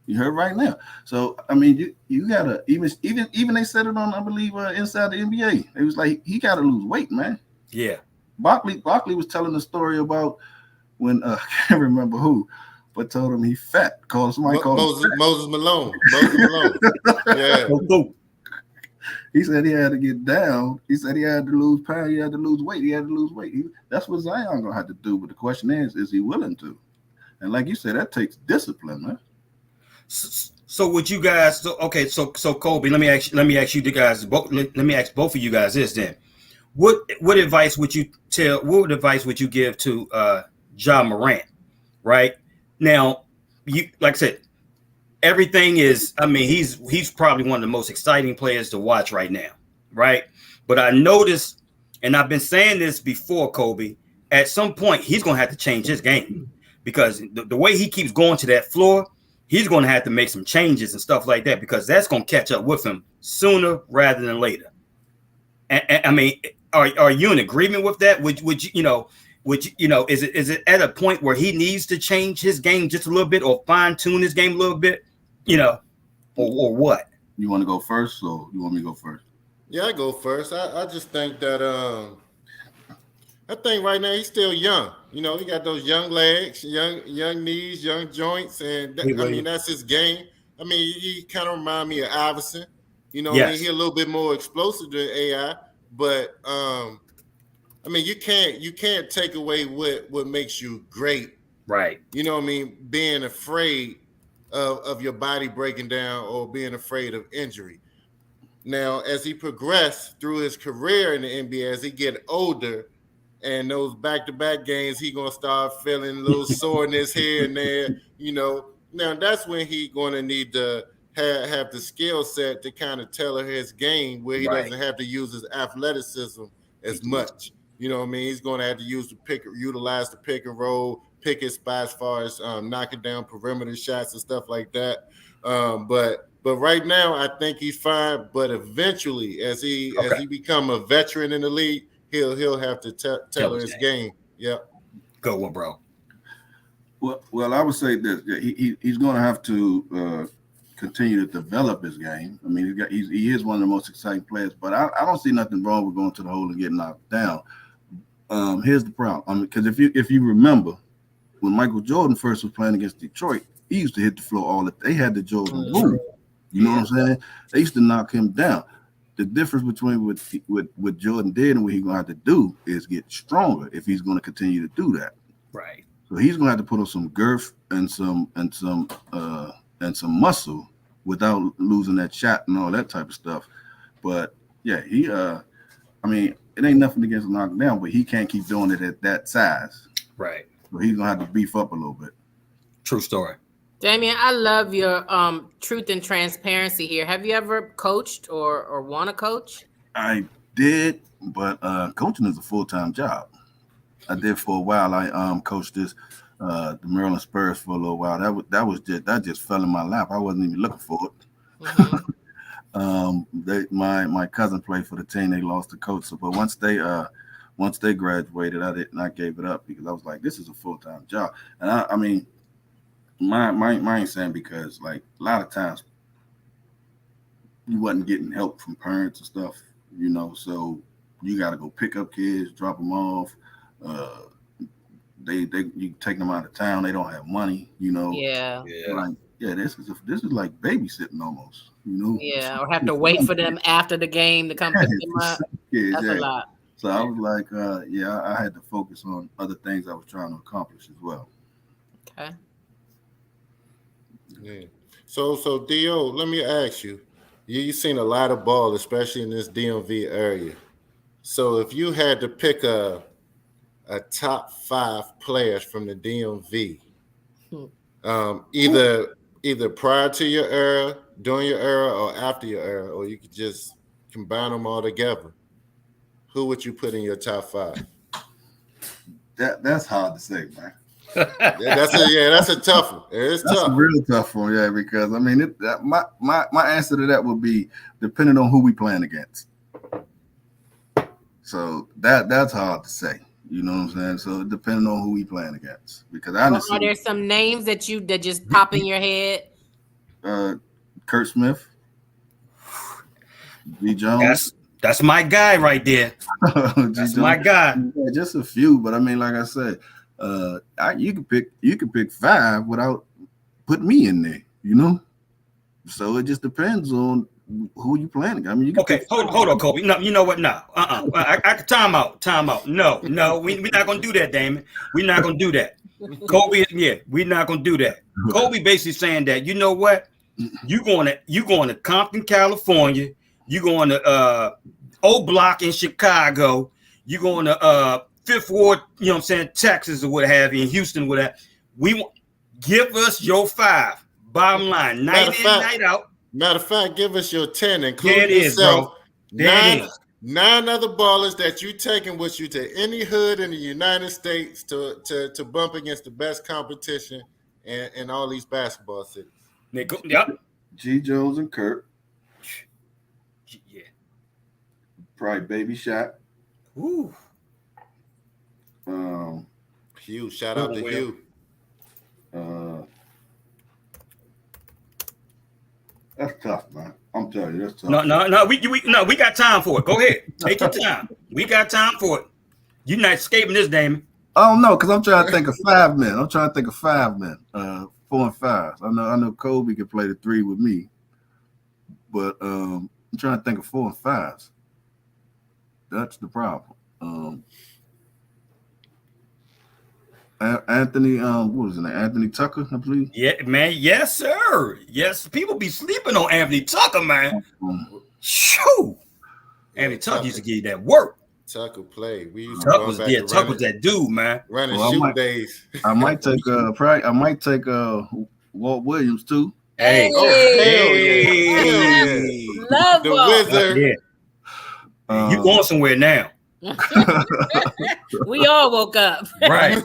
You heard right now. So I mean, you gotta even they said it on, I believe, Inside the NBA. It was like he gotta lose weight, man. Yeah. Barkley was telling a story about when I can't remember who, but told him he fat. Moses Malone. Moses Malone. Yeah. He said he had to get down. He said he had to lose pounds. He had to lose weight. That's what Zion gonna have to do. But the question is he willing to? And like you said, that takes discipline, man. So would you guys? So Kobe, let me ask you the guys. Let me ask both of you guys this then. What advice would you give to Ja Morant? Right now, you like I said, everything is. I mean, he's probably one of the most exciting players to watch right now, right? But I noticed, and I've been saying this before, Kobe. At some point, he's gonna have to change his game because the way he keeps going to that floor. He's going to have to make some changes and stuff like that because that's going to catch up with him sooner rather than later. And I mean, are you in agreement with that? Would you is it at a point where he needs to change his game just a little bit or fine tune his game a little bit, or what? You want to go first, or you want me to go first? Yeah, I go first. I just think that I think right now he's still young. He got those young legs, young knees, young joints, and I mean that's his game. I mean, he kind of remind me of Iverson. Yes. I mean, he's a little bit more explosive than AI, but I mean, you can't take away what makes you great. Right. You know what I mean? Being afraid of your body breaking down or being afraid of injury. Now, as he progressed through his career in the NBA, as he get older. And those back-to-back games, he gonna start feeling a little soreness here and there. Now that's when he gonna need to have the skill set to kind of tailor his game, where he doesn't have to use his athleticism as much. You know what I mean? He's gonna have to utilize the pick and roll, pick his spots as far as knocking down perimeter shots and stuff like that. But right now, I think he's fine. But eventually, as he become a veteran in the league. He'll have to tailor his game. Yep. Go one, bro. Well, I would say this: he's going to have to continue to develop his game. I mean, he is one of the most exciting players, but I don't see nothing wrong with going to the hole and getting knocked down. Here's the problem: because if you remember, when Michael Jordan first was playing against Detroit, he used to hit the floor all the. They had the Jordan move. You know what I'm saying? They used to knock him down. The difference between what Jordan did and what he's gonna have to do is get stronger if he's gonna continue to do that. Right. So he's gonna have to put on some girth and some muscle without losing that shot and all that type of stuff. But yeah, I mean, it ain't nothing against knockdown, but he can't keep doing it at that size. Right. So he's gonna have to beef up a little bit. True story. Damian, I love your truth and transparency here. Have you ever coached or want to coach? I did, but coaching is a full-time job. I did for a while. I coached the Maryland Spurs for a little while. That just fell in my lap. I wasn't even looking for it. Mm-hmm. My cousin played for the team. They lost the coach, but once they graduated, I gave it up because I was like, this is a full-time job. And I mean. mine saying because like a lot of times you wasn't getting help from parents and stuff, you know, so you got to go pick up kids, drop them off. They you take them out of town, they don't have money, you know. Yeah. Like this is like babysitting almost, you know. Yeah, or have to wait for them after the game to come pick them up. Yeah, That's a lot. So I was like, I had to focus on other things I was trying to accomplish as well. Okay. Yeah. So Dio, let me ask you. You've seen a lot of ball, especially in this DMV area. So if you had to pick a top 5 players from the DMV, either prior to your era, during your era, or after your era, or you could just combine them all together, who would you put in your top 5? That's hard to say, man. That's a tough one. It's That's tough. a real tough one, yeah. Because I mean, my answer to that would be depending on who we playing against. So that's hard to say. You know what I'm saying? So depending on who we playing against, because honestly, are there some names that just pop in your head? Kurt Smith, G. Jones. That's my guy right there. That's my guy. Yeah, just a few, but I mean, like I said, you can pick 5 without putting me in there. You know, so it just depends on who you playing. I mean, you can hold on, Kobe. No, you know what? No, I time out. No, we're not gonna do that, Damon. We're not gonna do that. Kobe, we're not gonna do that. Kobe basically saying that, you know what? You going to Compton, California. You going to O Block in Chicago. You going to Fifth Ward, you know what I'm saying, Texas or what have you, in Houston, whatever. We want give us your 5. Bottom line, night in, night out. Matter of fact, give us your 10, including there it is, yourself. Bro. Nine other ballers that you taking with you to any hood in the United States to bump against the best competition in all these basketball cities. Yep. G. Jones and Kurt. Yeah. Probably Baby Shot. Ooh. Hugh, shout out to Hugh. That's tough, man. I'm telling you, that's tough. No. We got time for it. Go ahead. Take your time. We got time for it. You're not escaping this, Damon. Oh no, because I'm trying to think of 5 men. 4 and 5. I know Kobe can play the 3 with me, but I'm trying to think of 4 and 5s. That's the problem. Anthony, what was his name? Anthony Tucker, I believe. Yeah, man. Yes, sir. Yes, people be sleeping on Anthony Tucker, man. Shoo. Anthony Tucker used to give you that work. Tucker played. We used to Tucker was that dude, man. Running shoot days. I might take Walt Williams too. Hey, Love the Wizard. Yeah. You going somewhere now? We all woke up. Right.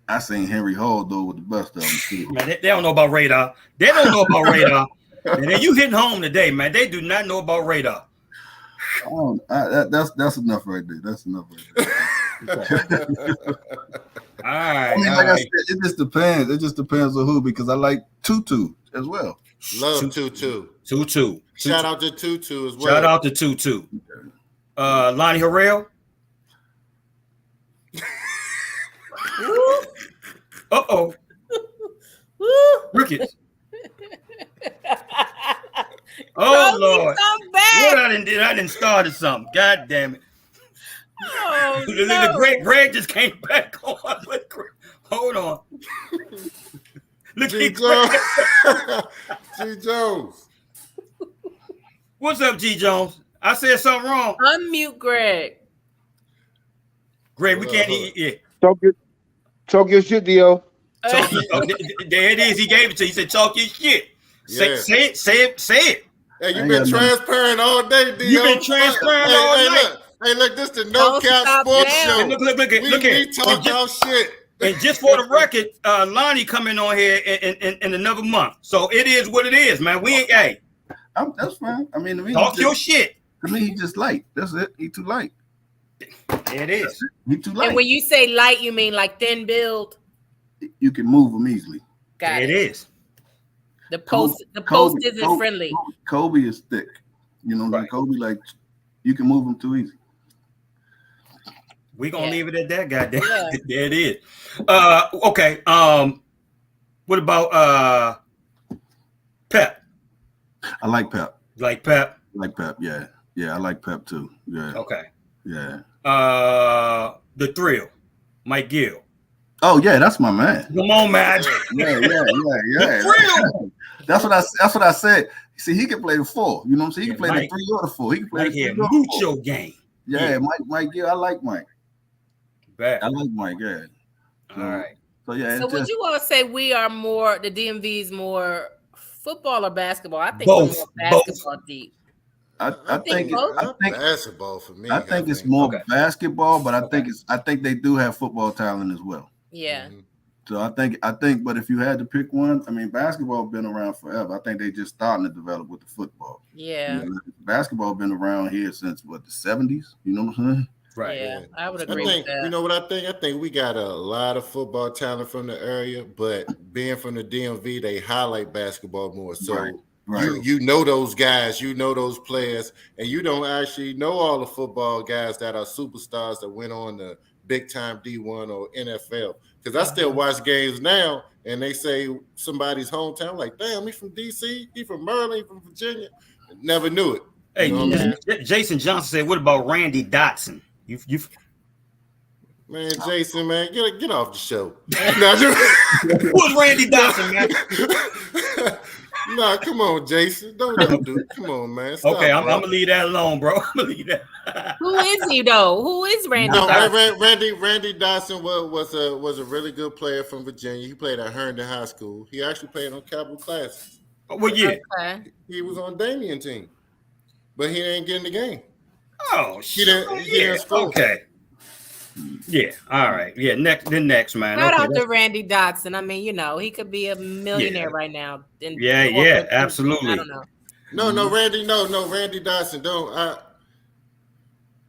I seen Henry Hall though with the best of them too. Man, they don't know about radar. They don't know about radar. And then you hitting home today, man. They do not know about radar. That's enough right there. That's enough right there. All right. I mean, like I said, it just depends. It just depends on who, because I like Tutu as well. Love Tutu. Shout out to Tutu as well. Shout out to Tutu. Lonnie Harrell. Uh-oh. Ricketts. Oh, Lord. What I didn't start something. God damn it. Oh, no. Greg just came back on. Hold on. Look G. Jones. What's up, G. Jones? I said something wrong. Unmute Greg. Greg, we can't eat it. Talk your shit, Dio. There it is. He gave it to you. He said, talk your shit. Say it. Hey, you've been transparent all day, Dio. You've been transparent all night. Look, this the No Cap Sports Show. Look we talk our shit. And just for the record, Lonnie coming on here in another month. So it is what it is, man. We ain't, that's fine. I mean, talk your shit. I mean, he just light. That's it. He too light. There it is. He too light. And when you say light, you mean like thin build? You can move him easily. Got There it. it is. The post isn't friendly. Kobe is thick. You know, Right. Kobe, like, you can move him too easy. We're gonna leave it at that, goddamn. Yeah. There it is. Okay. What about Pep? I like Pep. Like Pep? Yeah. Yeah, I like Pep too. Yeah. Okay. Yeah. The Thrill, Mike Gill. Oh yeah, that's my man. Come on, man. Yeah. That's what I said. See, he can play the 4. You know what I'm saying? He can play the 3 or the 4. He can play Mike the 3 here, or the 4. mucho game. Yeah, Mike. Yeah, I like Mike. Bad. I like Mike. Yeah. All right. So yeah. So would you all say we are more, the DMV is more football or basketball? I think Both. we're more basketball deep. I think basketball for me. I think it's more Okay. basketball, but I think they do have football talent as well. Yeah. Mm-hmm. So I think, but if you had to pick one, I mean, basketball been around forever. I think they just starting to develop with the football. Yeah. You know, basketball been around here since the 70s. You know what I'm saying? Right. Yeah, I would I agree think, with that. you know what I think? I think we got a lot of football talent from the area, but being from the DMV, they highlight basketball more. So Right. you know those guys, you know those players, and you don't actually know all the football guys that are superstars that went on the big time D1 or NFL. Because I still watch games now, and they say somebody's hometown, I'm like, damn, he from DC, he from Maryland, he from Virginia. Never knew it. Hey, You know what I'm saying? Jason Johnson said, "What about Randy Dotson?" You Man, Jason, man, get off the show. who's Randy Dotson, man? Nah, come on, Jason. Don't do it. Come on, man. Stop, Okay, I'm bro. gonna leave that alone, bro. I'm gonna leave that. Who is he though? Who is Randy? No, Dotson? Randy Dotson was a really good player from Virginia. He played at Herndon High School. He actually played on Capital Classes. Well, yeah. Okay. He was on Damian team, but he didn't get in the game. Oh, He didn't score. Okay. Yeah. All right. Yeah. Next, man. Shout Okay, out to Randy Dotson. I mean, you know, he could be a millionaire right now. Yeah, absolutely. I don't know. No, Randy Dotson. Don't.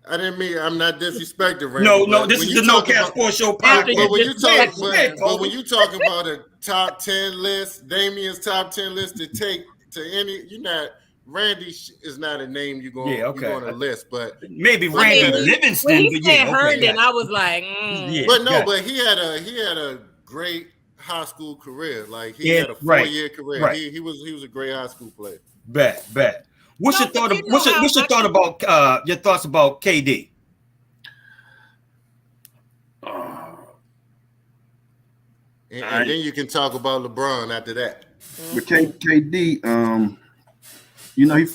I didn't mean. I'm not disrespecting Randy. No. This is the No Cap Sports Show podcast. But when you talk, Yeah, but when you talk about a top 10 list, Damian's top 10 list to take to any, you're not. Randy is not a name you're going to list, but maybe Randy Livingston. When he but said yeah, Herndon, I was like, Yeah. but he had a great high school career. Like he had a 4-year career. Right. He was a great high school player. Bet. What's your thought? Your thoughts about KD? And then you can talk about LeBron after that. But KD, he's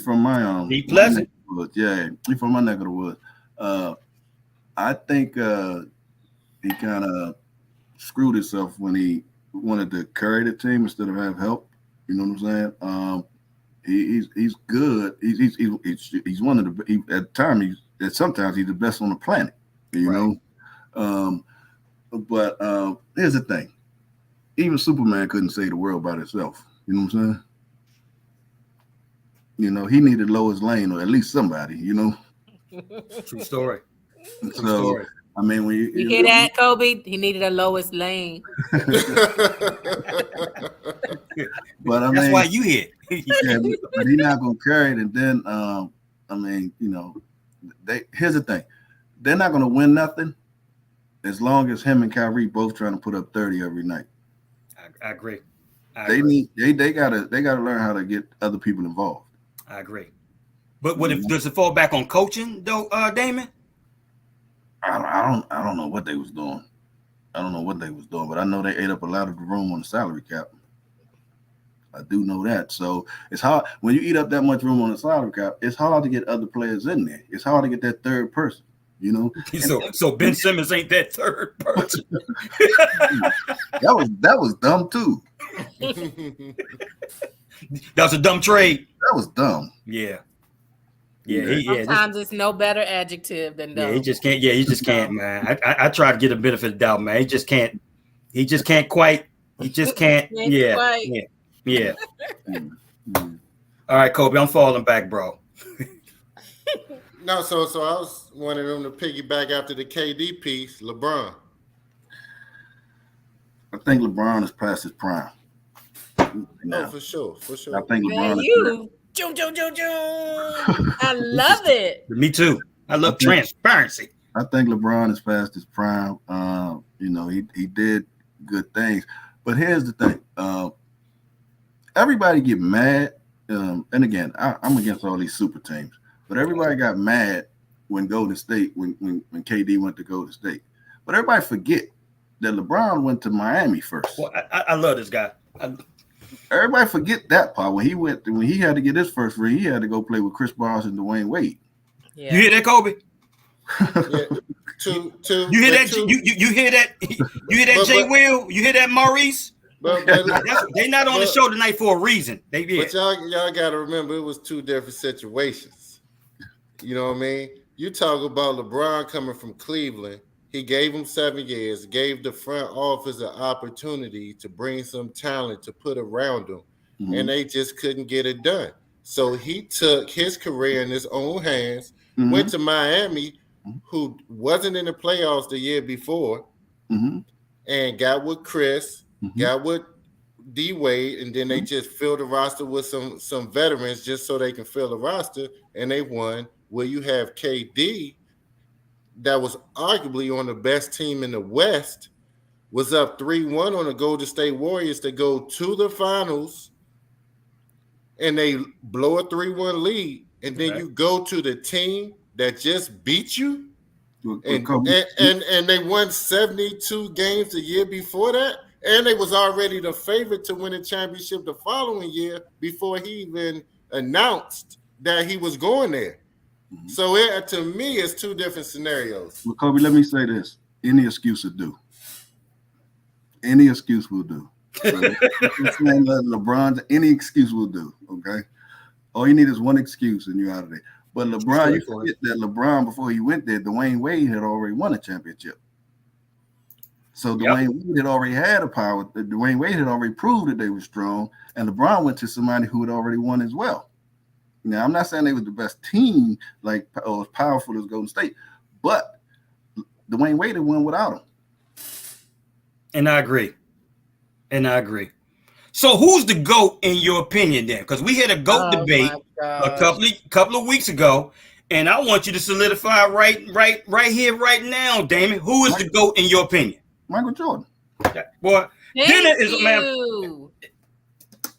from my Deep Pleasant. Yeah, he's from my neck of the woods. I think he kind of screwed himself when he wanted to carry the team instead of have help. You know what I'm saying? He's good. He's one of the sometimes he's the best on the planet. You know. But here's the thing. Even Superman couldn't save the world by himself. You know what I'm saying? You know, he needed Lois Lane or at least somebody, you know. True story. So, I mean, when you hear that, Kobe? He needed a Lois Lane. But I mean, that's why you here. Yeah, but he's not gonna carry it. And then, I mean, you know, here's the thing: they're not gonna win nothing as long as him and Kyrie both trying to put up 30 every night. I agree. They gotta learn how to get other people involved. I agree. But what if does it fall back on coaching though, Damon? I don't know what they was doing. But I know they ate up a lot of the room on the salary cap. I do know that. So it's hard when you eat up that much room on the salary cap. It's hard to get other players in there. It's hard to get that third person. You know. So Ben Simmons ain't that third person. that was dumb too. That was a dumb trade. That was dumb. Yeah. Sometimes it's no better adjective than dumb. Yeah, he just can't, man. I try to get a benefit of the doubt, man. He just can't quite. Yeah. All right, Kobe, I'm falling back, bro. No, so I was wanting them to piggyback after the KD piece. LeBron. I think LeBron is past his prime. No, for sure. I think Man, LeBron. you. I love it. Me too. I love transparency. I think LeBron is past his prime. He did good things, but here's the thing: everybody get mad, and again, I'm against all these super teams, but everybody got mad when Golden State, when KD went to Golden State, but everybody forget that LeBron went to Miami first. Well, I love this guy. Everybody forget that part when he had to get his first ring, he had to go play with Chris Bosh and Dwayne Wade. Yeah. You hear that, Kobe? Two. You hear that? You hear that? You hear that, Jay Will? You hear that, Maurice? They not on the show tonight for a reason. But y'all got to remember it was two different situations. You know what I mean? You talk about LeBron coming from Cleveland. He gave him 7 years, gave the front office an opportunity to bring some talent to put around him, and they just couldn't get it done. So he took his career in his own hands, went to Miami, who wasn't in the playoffs the year before, and got with Chris, got with D Wade, and then they just filled the roster with some veterans just so they can fill the roster, and they won. Where you have KD, that was arguably on the best team in the West, was up 3-1 on the Golden State Warriors to go to the finals, and they blow a 3-1 lead, and then you go to the team that just beat you, and they won 72 games the year before that, and they was already the favorite to win a championship the following year before he even announced that he was going there. So to me, it's two different scenarios. Well, Kobe, let me say this: any excuse will do. Any excuse will do. So, LeBron, any excuse will do. Okay, all you need is one excuse, and you're out of there. But LeBron, you forget that LeBron, before he went there, Dwayne Wade had already won a championship. So Dwayne Wade had already had a power. Dwayne Wade had already proved that they were strong, and LeBron went to somebody who had already won as well. Now, I'm not saying they was the best team, or as powerful as Golden State, but Dwayne Wade had won without him. And I agree. So who's the GOAT in your opinion then? Because we had a GOAT debate a couple of weeks ago, and I want you to solidify right here, right now, Damian. Who is the GOAT in your opinion? Michael Jordan. Okay. Boy, Thank you.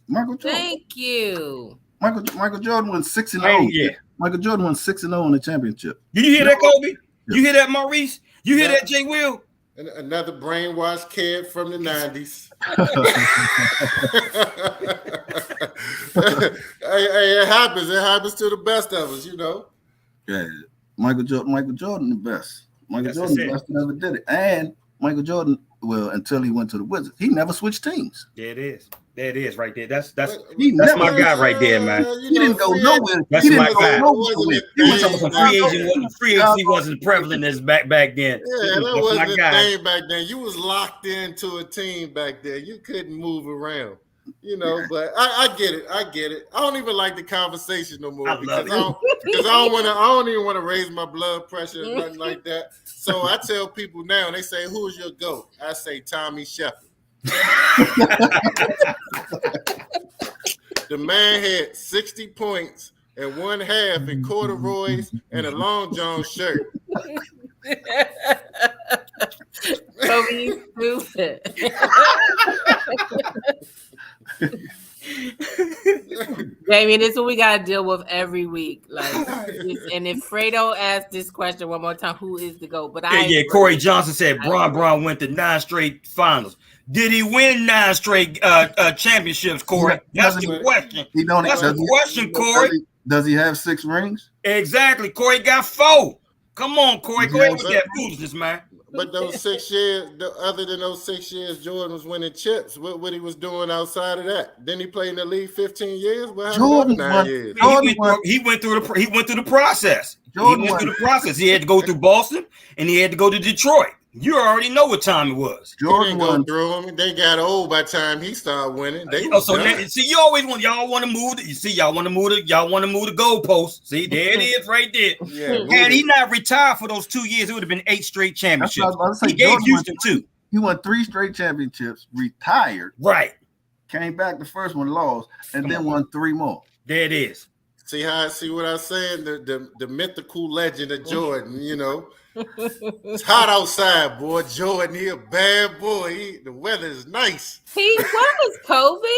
Michael Jordan. Thank you. Michael Jordan won 6-0. Yeah. Michael Jordan won 6-0 in the championship. Did you hear that, Kobe? You hear that, Maurice? You hear that, Jay Will? Another brainwashed kid from the 90s. Hey, it happens. It happens to the best of us, you know. Yeah, Michael Jordan the best. Michael Jordan the best that ever did it. And Michael Jordan, well, until he went to the Wizards, he never switched teams. There it is. There it is right there. That's my guy right there, man. He didn't go nowhere. That's he my didn't guy. go nowhere. He was talking about free agency wasn't prevalent as back then. Yeah, that wasn't a thing back then. You was locked into a team back then. You couldn't move around. You know, but I get it. I don't even like the conversation no more because I don't even want to raise my blood pressure or nothing like that. So I tell people now, they say, "Who's your GOAT?" I say Tommy Shepard. The man had 60 points and 1/2 in corduroys and a long john shirt. Kobe, stupid. Damian, this is what we gotta deal with every week. And if Fredo asks this question one more time, who is the GOAT? But Corey Johnson said Bron went to 9 straight finals. Did he win 9 straight championships, Corey? That's the question. That's the question, Corey. Does he have 6 rings? Exactly. Corey got 4. Come on, Corey. Go ahead with that foolishness, man. But those 6 years, other than those 6 years, Jordan was winning chips. What he was doing outside of that? Then he played in the league 15 years. What happened 9 years? He went through the process. He went through the process. He had to go through Boston and he had to go to Detroit. You already know what time it was. He Jordan didn't go won. through him. They got old by the time he started winning. They Oh, was so done. now, see, y'all want to move. You see, y'all want to move the goalpost. See, there it is, right there. Yeah, Had he not retired for those 2 years, it would have been 8 straight That's championships. what I was about to say. He gave Jordan Houston 2. He won 3 straight championships, retired, Right. came back the first one, lost, and then won 3 more. There it is. see what I was saying? The mythical legend of Jordan, you know. It's hot outside, boy. Jordan, he a bad boy. The weather is nice. He was Kobe.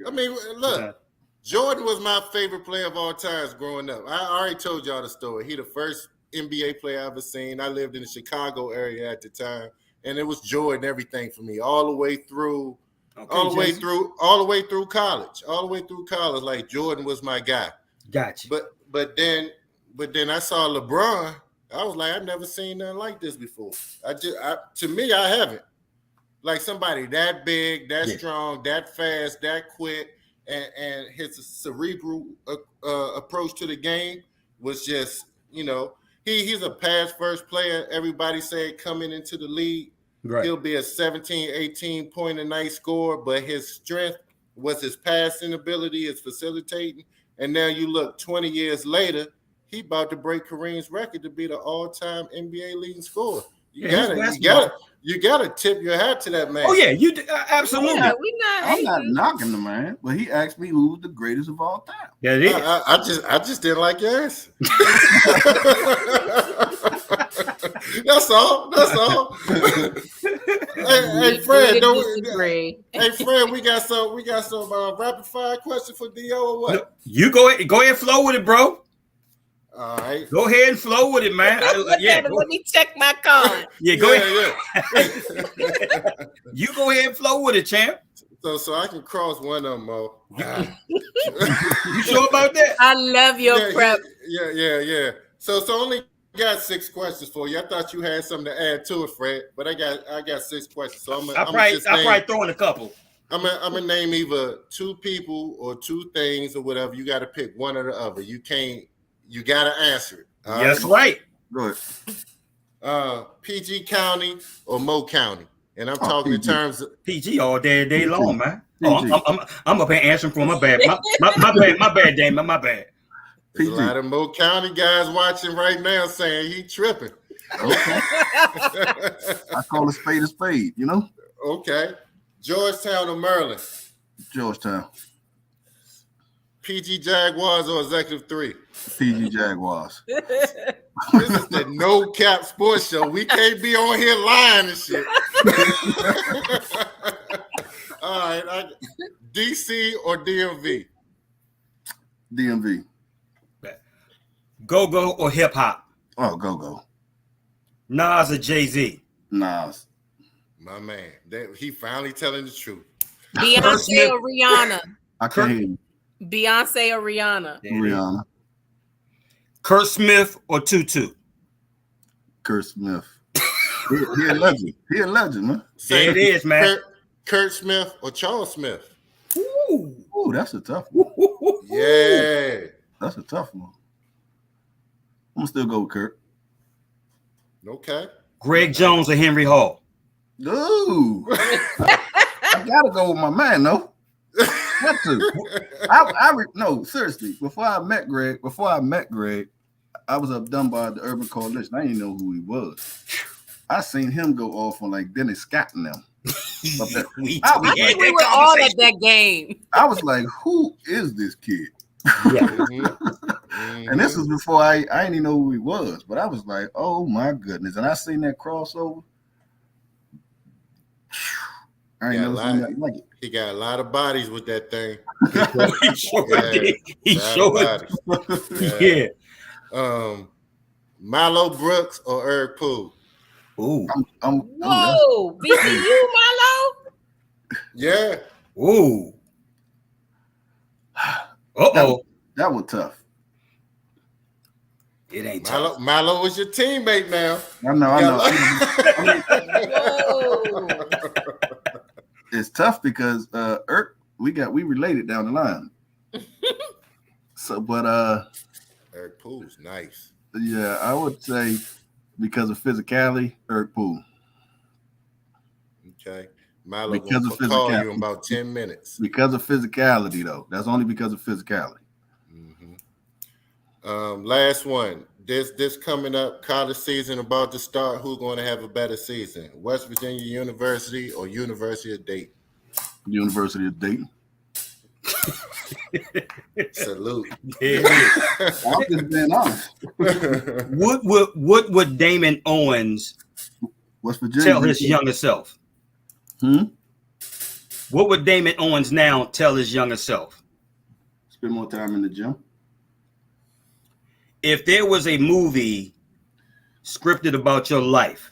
I mean, look, Jordan was my favorite player of all times growing up. I already told y'all the story. He the first NBA player I ever seen. I lived in the Chicago area at the time, and it was Jordan everything for me, all the way through, all the way through college, Like Jordan was my guy. Gotcha. But then I saw LeBron. I was like, I've never seen nothing like this before. To me, I haven't. Like somebody that big, that strong, that fast, that quick, and his cerebral approach to the game was just, you know, he's a pass first player. Everybody said coming into the league, he'll be a 17, 18 point a night scorer, but his strength was his passing ability, his facilitating. And now you look 20 years later, he about to break Kareem's record to be the all-time NBA leading scorer. You gotta tip your hat to that man. Oh yeah, you absolutely. Yeah, I'm not knocking the man, but he asked me who was the greatest of all time. Yeah, it is. I just didn't like your answer. That's all. Hey Fred, hey Fred, we got some rapid fire question for Dio or what? No, you go ahead, flow with it, bro. All right. Go ahead and flow with it, man. Let me check my card. Go ahead. You go ahead and flow with it, champ. So I can cross one of them, Mo. You sure about that? I love your prep. Yeah. So only got 6 questions for you. I thought you had something to add to it, Fred, but I got 6 questions. So I'll probably throw in a couple. I'm gonna name either 2 people or 2 things or whatever. You got to pick one or the other. You got to answer it. That's right. Go ahead. PG County or Mo County, and I'm talking PG. in terms of PG all day long, man. PG. I'm up here answering for my bad. My bad, Damian. My bad. there's a lot of Mo County guys watching right now saying he tripping. Okay. I call a spade, you know? Okay. Georgetown or Maryland? Georgetown. PG Jaguars or Executive 3? PG Jaguars. This is the No Cap Sports Show. We can't be on here lying and shit. All right. DC or DMV? DMV. Go or hip hop? Oh, go. Nas or Jay-Z? Nas. My man. He finally telling the truth. Beyonce or Rihanna? I can't hear you. Beyonce or Rihanna? Rihanna. Kurt Smith or Tutu? Kurt Smith. He a legend. He a legend, man. There it is, man. Kurt Smith or Charles Smith? Ooh, that's a tough one. Yeah. That's a tough one. I'm gonna still go with Kurt. Okay. Greg Jones or Henry Hall? Ooh. I gotta go with my man, no. Got to. No, seriously. Before I met Greg, I was up Dunbar at the Urban Coalition. I didn't know who he was. I seen him go off on like Dennis Scott and them. We were all at that game. I was like, who is this kid? Yeah. And this was before I didn't even know who he was, but I was like, oh my goodness. And I seen that crossover. I ain't never seen nothing like it. He got a lot of bodies with that thing. He sure did. He sure did. Yeah. Milo Brooks or Eric Poole? Ooh. Whoa, BCU Milo? Yeah. Ooh. Uh-oh. That was tough. It ain't tough. Milo was your teammate now. I know. Whoa. It's tough because we related down the line. But Eric Poole's nice. Yeah, I would say because of physicality, Eric Poole. Okay. Milo Because will of call you physicality. in about 10 minutes. Because of physicality, though. That's only because of physicality. Last one. This coming up, college season about to start. Who's going to have a better season? West Virginia University or University of Dayton? University of Dayton. Salute. Yeah. I'm just being honest. What would Damon Owens West Virginia tell his younger self? What would Damon Owens now tell his younger self? Spend more time in the gym. If there was a movie scripted about your life,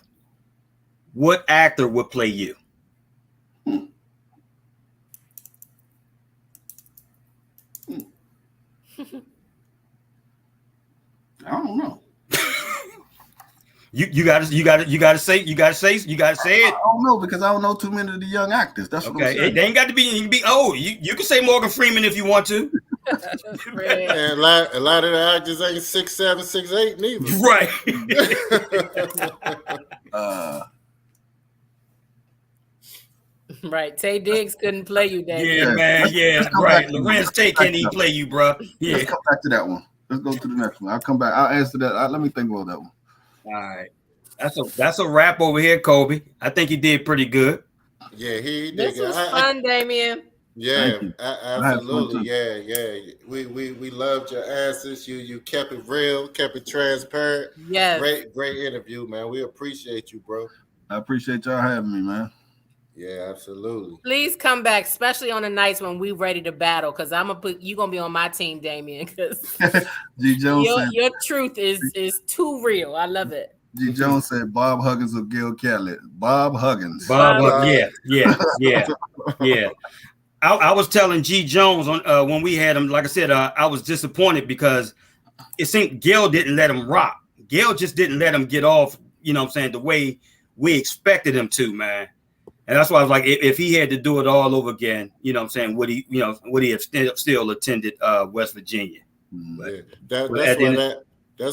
what actor would play you? I don't know. You gotta say it. I don't know because I don't know too many of the young actors. That's what I'm Okay, saying. they ain't got to be. You can be old. You can say Morgan Freeman if you want to. And a lot of the actors ain't 6'7", 6'8" neither. Right. Right. Tay Diggs couldn't play you, Damian. Yeah, man. Yeah, Let's come right. back to Lorenz that. Tate can't even play you, bro. Yeah. Let's come back to that one. Let's go to the next one. I'll come back. I'll answer that. Let me think about that one. All right. That's a wrap over here, Kobe. I think he did pretty good. Yeah, he did. This was fun, Damian. Yeah, Thank you. absolutely. Yeah. We loved your answers. You kept it real, kept it transparent. Yes. Great interview, man. We appreciate you, bro. I appreciate y'all having me, man. Yeah, absolutely. Please come back, especially on the nights when we ready to battle, because I'm gonna put you gonna be on my team, Damian. Because G. Jones said, your truth is too real. I love it. G. Jones said Bob Huggins of Gil Catlett. Bob Huggins. Yeah. I was telling G. Jones on when we had him, like I said, I was disappointed because it seemed Gil didn't let him rock. Gil just didn't let him get off, you know what I'm saying, the way we expected him to, man. And that's why I was like, if he had to do it all over again, you know what I'm saying, would he have still attended West Virginia? That's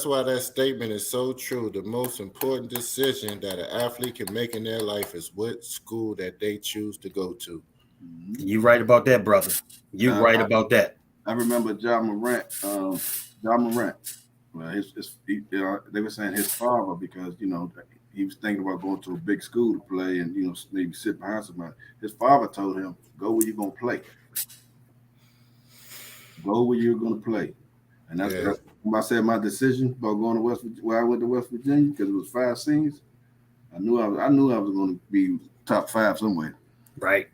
why that statement is so true. The most important decision that an athlete can make in their life is what school that they choose to go to. You right about that, brother. You right about that. I remember John Morant. Well, they were saying his father, because he was thinking about going to a big school to play and maybe sit behind somebody. His father told him, "Go where you're gonna play. Go where you're gonna play." And that's when I said my decision about going to where I went to West Virginia, because it was 5 seniors. I knew I was going to be top 5 somewhere. Right.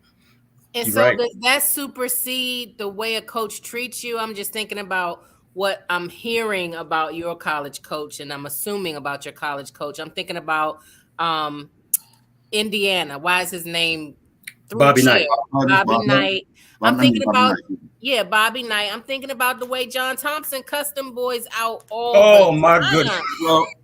And so does that supersede the way a coach treats you? I'm just thinking about what I'm hearing about your college coach, and I'm assuming about your college coach. I'm thinking about Indiana. Why is his name? Bobby Knight. Bobby Knight. I'm thinking about Bobby Bobby Knight. I'm thinking about the way John Thompson cussed them boys out all Oh, the my time. goodness.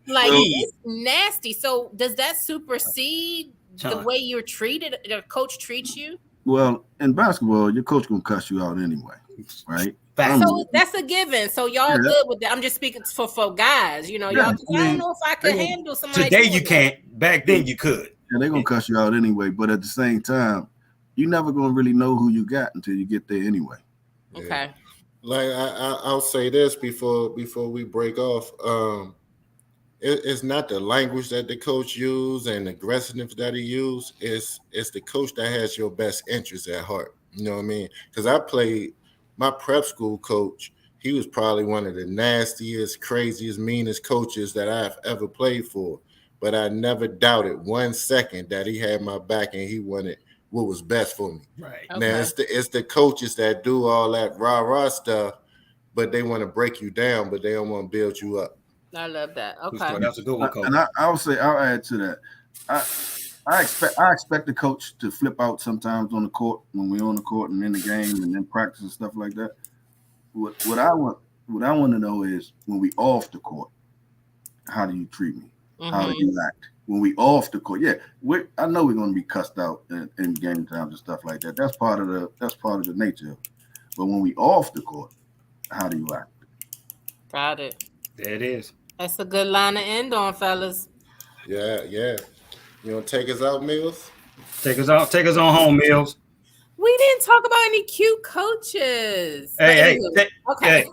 It's nasty. So does that supersede the way you're treated, the coach treats you? Well, in basketball, your coach gonna cuss you out anyway, right? So that's a given. So y'all good with that. I'm just speaking for guys, y'all. I don't know if I could handle somebody. Today you can't. Back then you could. Yeah, they're gonna cuss you out anyway. But at the same time, you're never gonna really know who you got until you get there anyway. Okay. Like I'll say this before we break off. It's not the language that the coach use and the aggressiveness that he use. It's the coach that has your best interests at heart. You know what I mean? Because I played my prep school coach. He was probably one of the nastiest, craziest, meanest coaches that I've ever played for. But I never doubted 1 second that he had my back and he wanted what was best for me. Right. Okay. Now it's the coaches that do all that rah-rah stuff, but they want to break you down, but they don't want to build you up. I love that. Okay. That's a good one, coach. And I'll add to that. I expect the coach to flip out sometimes on the court when we're on the court and in the game and in practice and stuff like that. What I want to know is, when we off the court, how do you treat me? Mm-hmm. How do you act? When we off the court, I know we're going to be cussed out in game times and stuff like that. That's part of the nature of it. But when we off the court, how do you act? Got it. There it is. That's a good line to end on, fellas. Yeah. You want to take us out, Mills? Take us on home, Mills. We didn't talk about any cute coaches. Hey, okay.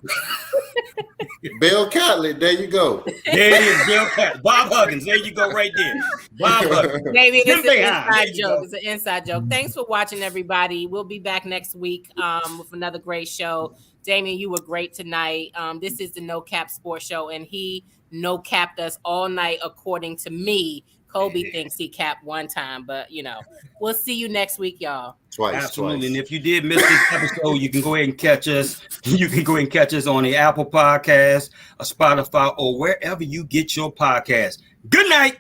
Bill Catlett, there you go. There it is, Bill Catlett. Bob Huggins, there you go right there. Bob Huggins. Maybe it's an inside joke. It's an inside joke. Thanks for watching, everybody. We'll be back next week with another great show. Damian, you were great tonight. This is the No Cap Sports Show, and he no capped us all night, according to me. Kobe thinks he capped one time, but we'll see you next week, y'all. Absolutely. And if you did miss this episode, you can go ahead and catch us. You can go ahead and catch us on the Apple Podcast, or Spotify, or wherever you get your podcast. Good night.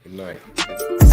Good night.